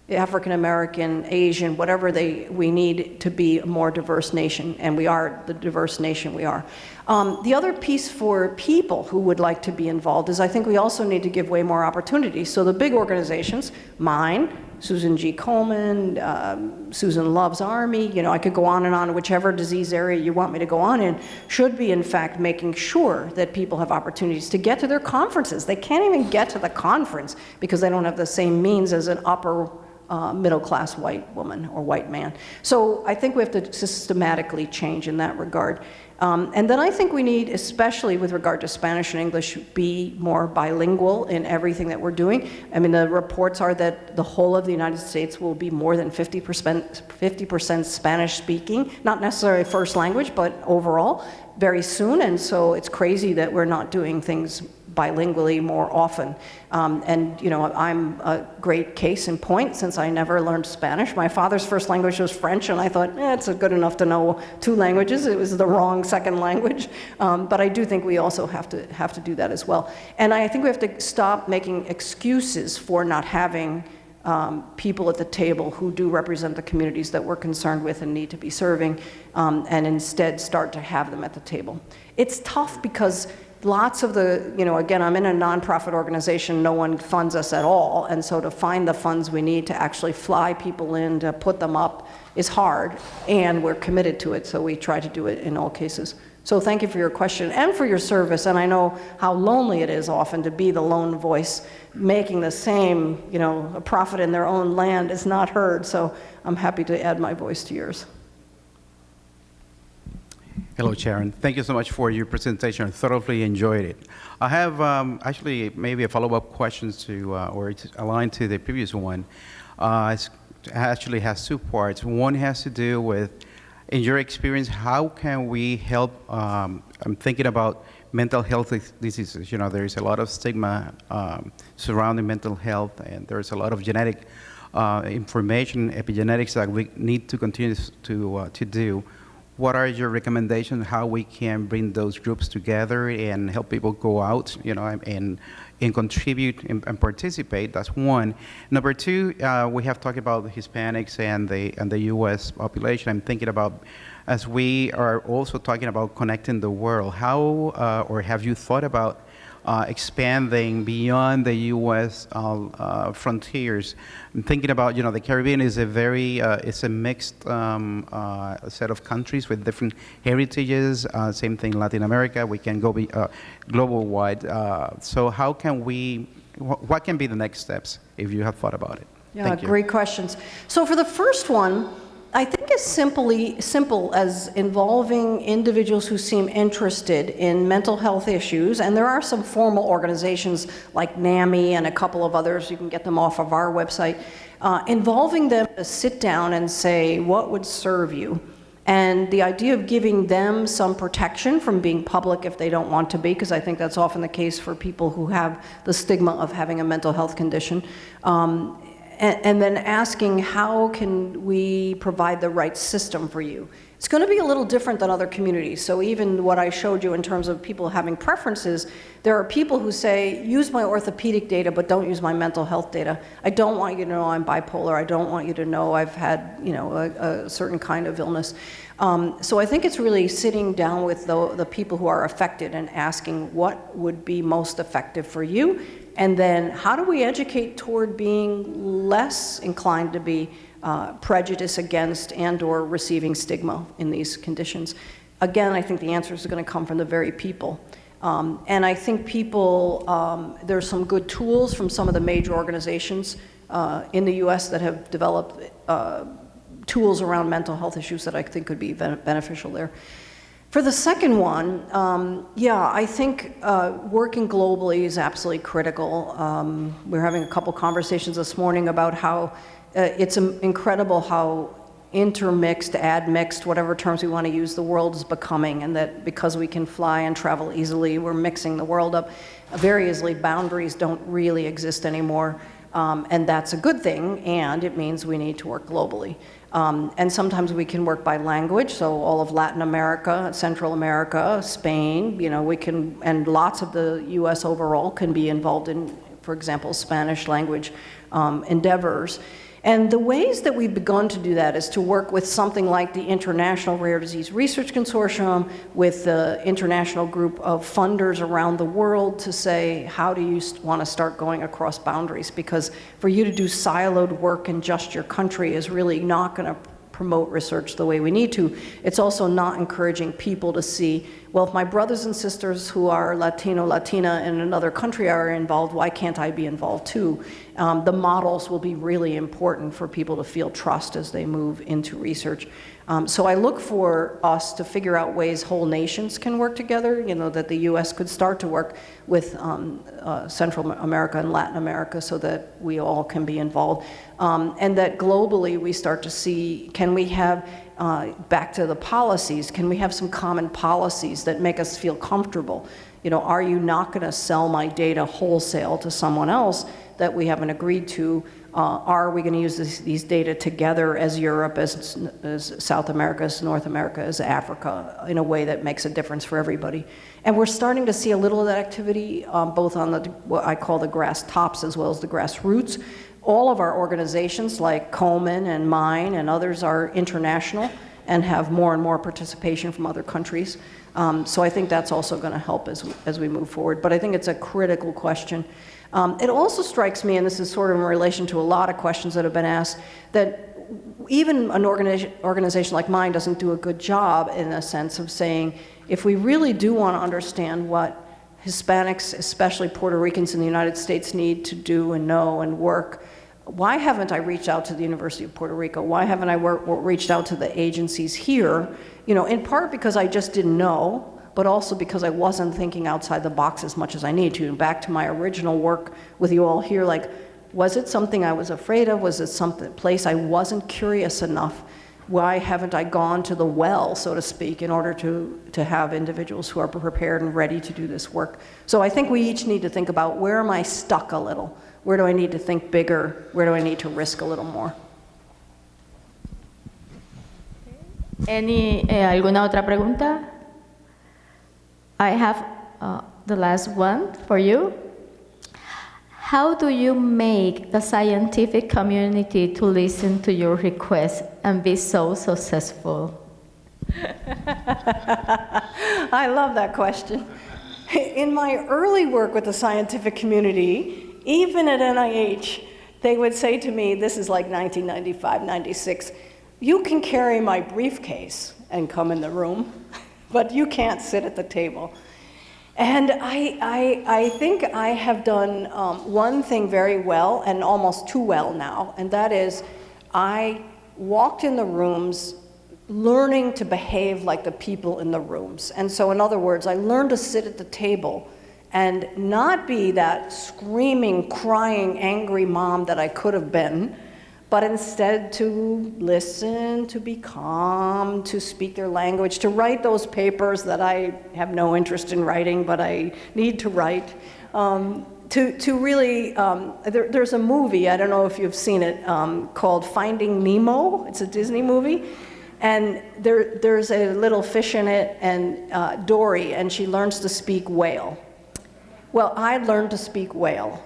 African American, Asian, whatever we need to be a more diverse nation, and we are the diverse nation we are. The other piece for people who would like to be involved is I think we also need to give way more opportunities. So the big organizations, mine, Susan G. Komen, Susan Love's Army, you know, I could go on and on, whichever disease area you want me to go on in, should be in fact making sure that people have opportunities to get to their conferences. They can't even get to the conference because they don't have the same means as an upper middle-class white woman or white man. So I think we have to systematically change in that regard. And then I think we need, especially with regard to Spanish and English, be more bilingual in everything that we're doing. I mean, the reports are that the whole of the United States will be more than 50% Spanish speaking, not necessarily first language, but overall, very soon. And so it's crazy that we're not doing things bilingually more often. And you know, I'm a great case in point since I never learned Spanish. My father's first language was French, and I thought, it's good enough to know 2 languages. It was the wrong second language. But I do think we also have to do that as well. And I think we have to stop making excuses for not having people at the table who do represent the communities that we're concerned with and need to be serving, and instead start to have them at the table. It's tough because lots of the, you know, again, I'm in a nonprofit organization, no one funds us at all, and so to find the funds we need to actually fly people in, to put them up, is hard, and we're committed to it, so we try to do it in all cases. So thank you for your question and for your service, and I know how lonely it is often to be the lone voice, making the same, you know, a prophet in their own land is not heard, so I'm happy to add my voice to yours. Hello, Sharon. Thank you so much for your presentation. I thoroughly enjoyed it. I have actually maybe a follow-up question to, or it's aligned to the previous one. It actually has 2 parts. One has to do with, in your experience, how can we help, I'm thinking about mental health diseases. You know, there is a lot of stigma surrounding mental health, and there's a lot of genetic information, epigenetics that we need to continue to do. What are your recommendations how we can bring those groups together and help people go out, you know, and contribute and participate? That's one. Number 2, we have talked about the Hispanics and the U.S. population. I'm thinking about, as we are also talking about connecting the world, how or have you thought about expanding beyond the U.S. Frontiers? I'm thinking about, you know, the Caribbean is it's a mixed set of countries with different heritages. Same thing, Latin America. We can go global wide. So how can what can be the next steps if you have thought about it? Yeah, great questions. So for the first one, I think it's simple as involving individuals who seem interested in mental health issues, and there are some formal organizations like NAMI and a couple of others, you can get them off of our website, involving them to sit down and say, what would serve you? And the idea of giving them some protection from being public if they don't want to be, because I think that's often the case for people who have the stigma of having a mental health condition. And then asking, how can we provide the right system for you? It's going to be a little different than other communities. So even what I showed you in terms of people having preferences, there are people who say, use my orthopedic data, but don't use my mental health data. I don't want you to know I'm bipolar. I don't want you to know I've had, you know, a certain kind of illness. So I think it's really sitting down with the people who are affected and asking what would be most effective for you. And then how do we educate toward being less inclined to be prejudiced against and or receiving stigma in these conditions? Again, I think the answers are going to come from the very people. And I think people, there's some good tools from some of the major organizations in the US that have developed tools around mental health issues that I think could be beneficial there. For the second one, yeah, I think working globally is absolutely critical. We were having a couple conversations this morning about how it's incredible how intermixed, admixed, whatever terms we want to use, the world is becoming, and that because we can fly and travel easily, we're mixing the world up very easily. Boundaries don't really exist anymore, and that's a good thing, and it means we need to work globally. And sometimes we can work by language, so all of Latin America, Central America, Spain, you know, we can, and lots of the US overall can be involved in, for example, Spanish language endeavors. And the ways that we've begun to do that is to work with something like the International Rare Disease Research Consortium, with the international group of funders around the world to say, how do you want to start going across boundaries? Because for you to do siloed work in just your country is really not going to promote research the way we need to. It's also not encouraging people to see, well, if my brothers and sisters who are Latino, Latina in another country are involved, why can't I be involved too? The models will be really important for people to feel trust as they move into research. So I look for us to figure out ways whole nations can work together, you know, that the US could start to work with Central America and Latin America so that we all can be involved. And that globally we start to see, can we have, back to the policies, can we have some common policies that make us feel comfortable? You know, are you not going to sell my data wholesale to someone else that we haven't agreed to? Are we going to use these data together as Europe, as South America, as North America, as Africa, in a way that makes a difference for everybody? And we're starting to see a little of that activity, both on what I call the grass tops as well as the grassroots. All of our organizations like Komen and mine and others are international and have more and more participation from other countries. So I think that's also going to help as we move forward. But I think it's a critical question. It also strikes me, and this is sort of in relation to a lot of questions that have been asked, that even an organization like mine doesn't do a good job in a sense of saying, if we really do want to understand what Hispanics, especially Puerto Ricans in the United States, need to do and know and work, why haven't I reached out to the University of Puerto Rico? Why haven't I reached out to the agencies here? You know, in part because I just didn't know, but also because I wasn't thinking outside the box as much as I need to. And back to my original work with you all here, like, was it something I was afraid of? Was it some place I wasn't curious enough? Why haven't I gone to the well, so to speak, in order to have individuals who are prepared and ready to do this work? So I think we each need to think about, where am I stuck a little? Where do I need to think bigger? Where do I need to risk a little more? ¿Alguna otra pregunta? I have the last one for you. How do you make the scientific community to listen to your requests and be so successful? I love that question. In my early work with the scientific community, even at NIH, they would say to me, this is like 1995, 96, you can carry my briefcase and come in the room, but you can't sit at the table. And I think I have done one thing very well, and almost too well now, and that is I walked in the rooms learning to behave like the people in the rooms. And so in other words, I learned to sit at the table and not be that screaming, crying, angry mom that I could have been, but instead to listen, to be calm, to speak their language, to write those papers that I have no interest in writing, but I need to write. To really, there's a movie, I don't know if you've seen it, called Finding Nemo. It's a Disney movie. And there's a little fish in it, and Dory, and she learns to speak whale. Well, I learned to speak whale.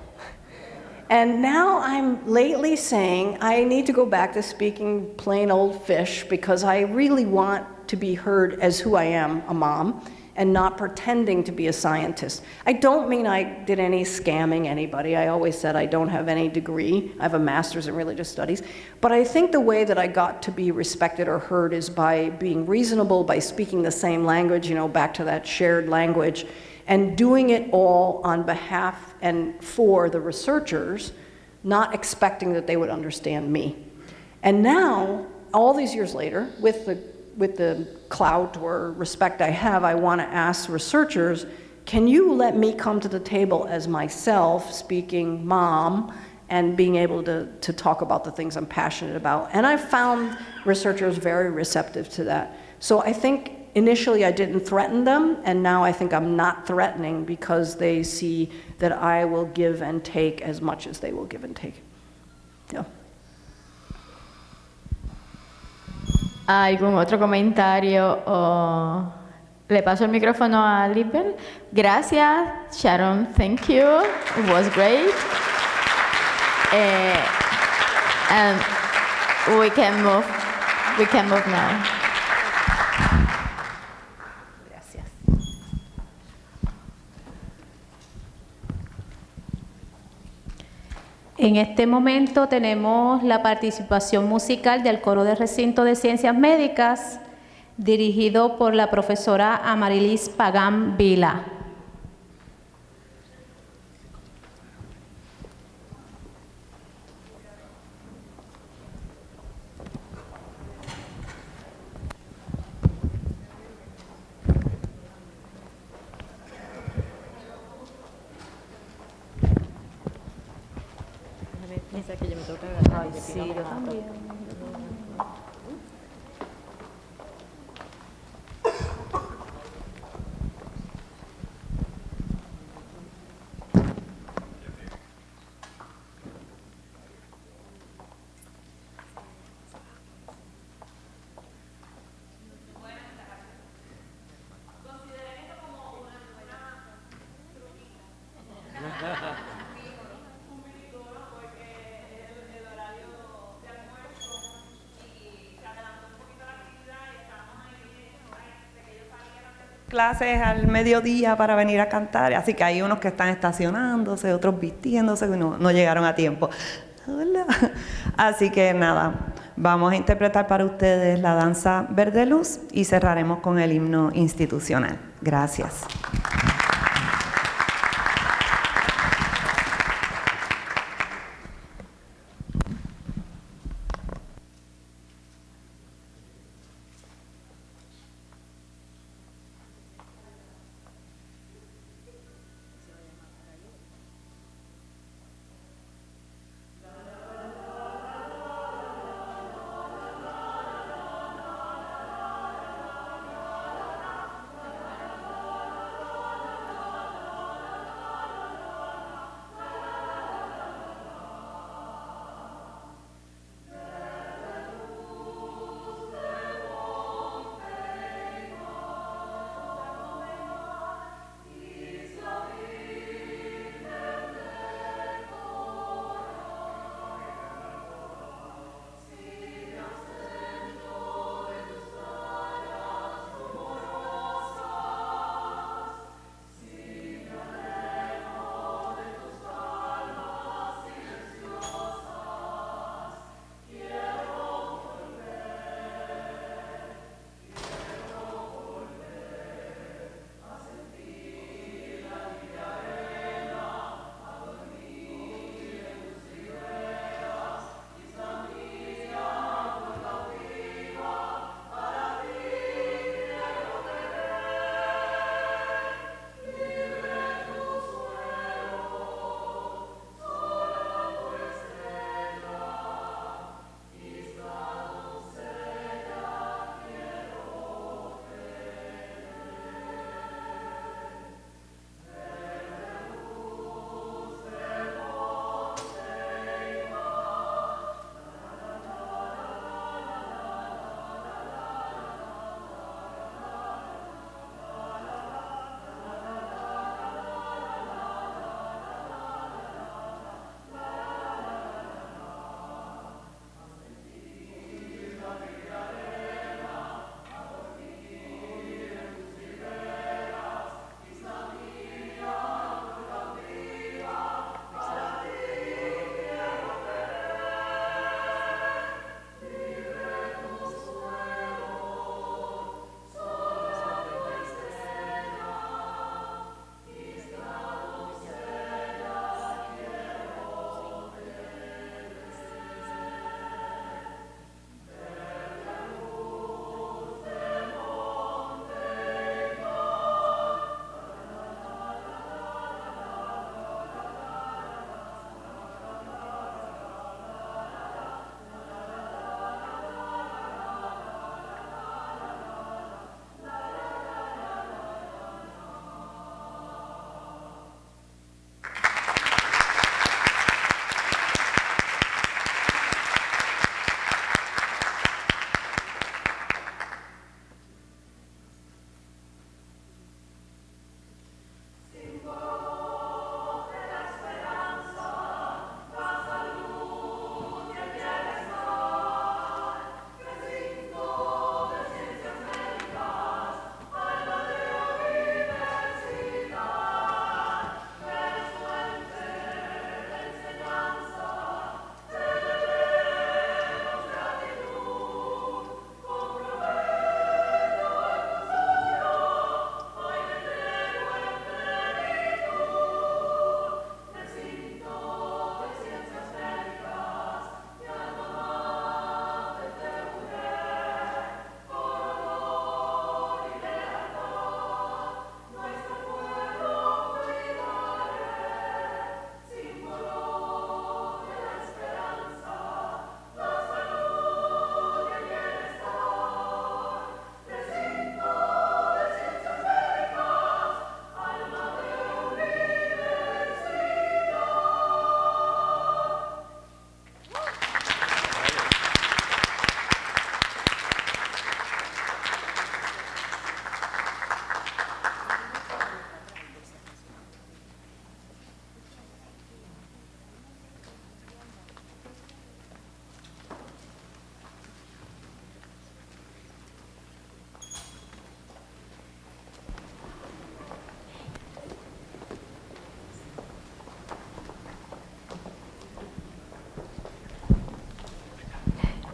And now I'm lately saying I need to go back to speaking plain old fish, because I really want to be heard as who I am, a mom, and not pretending to be a scientist. I don't mean I did any scamming anybody. I always said I don't have any degree. I have a master's in religious studies. But I think the way that I got to be respected or heard is by being reasonable, by speaking the same language, you know, back to that shared language, and doing it all on behalf and for the researchers, not expecting that they would understand me. And now, all these years later, with the clout or respect I have, I want to ask researchers, can you let me come to the table as myself, speaking mom, and being able to talk about the things I'm passionate about? And I found researchers very receptive to that. So I think initially I didn't threaten them, and now I think I'm not threatening because they see that I will give and take as much as they will give and take. Yeah. ¿Algún otro comentario? O le paso el micrófono a Lisbeth. Gracias, Sharon. Thank you. It was great. And we can move. We can move now. Gracias. En este momento tenemos la participación musical del coro de Recinto de Ciencias Médicas, dirigido por la profesora Amarilis Pagán Vila. Sí, yo también. Clases al mediodía para venir a cantar, así que hay unos que están estacionándose, otros vistiéndose, que no llegaron a tiempo. Hola. Así que nada, vamos a interpretar para ustedes la danza Verde Luz y cerraremos con el himno institucional. Gracias.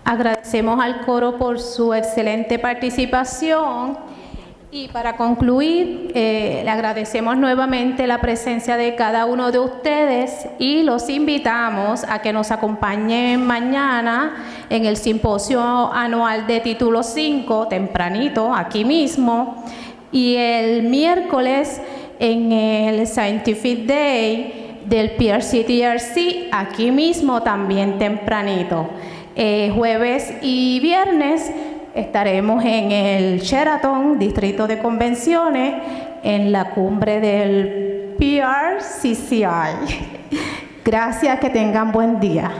Agradecemos al coro por su excelente participación y para concluir, le agradecemos nuevamente la presencia de cada uno de ustedes y los invitamos a que nos acompañen mañana en el Simposio Anual de Título 5, tempranito, aquí mismo, y el miércoles en el Scientific Day del PRC-TRC, aquí mismo también tempranito. Jueves y viernes estaremos en el Sheraton, Distrito de Convenciones, en la cumbre del PRCCI. Gracias, que tengan buen día.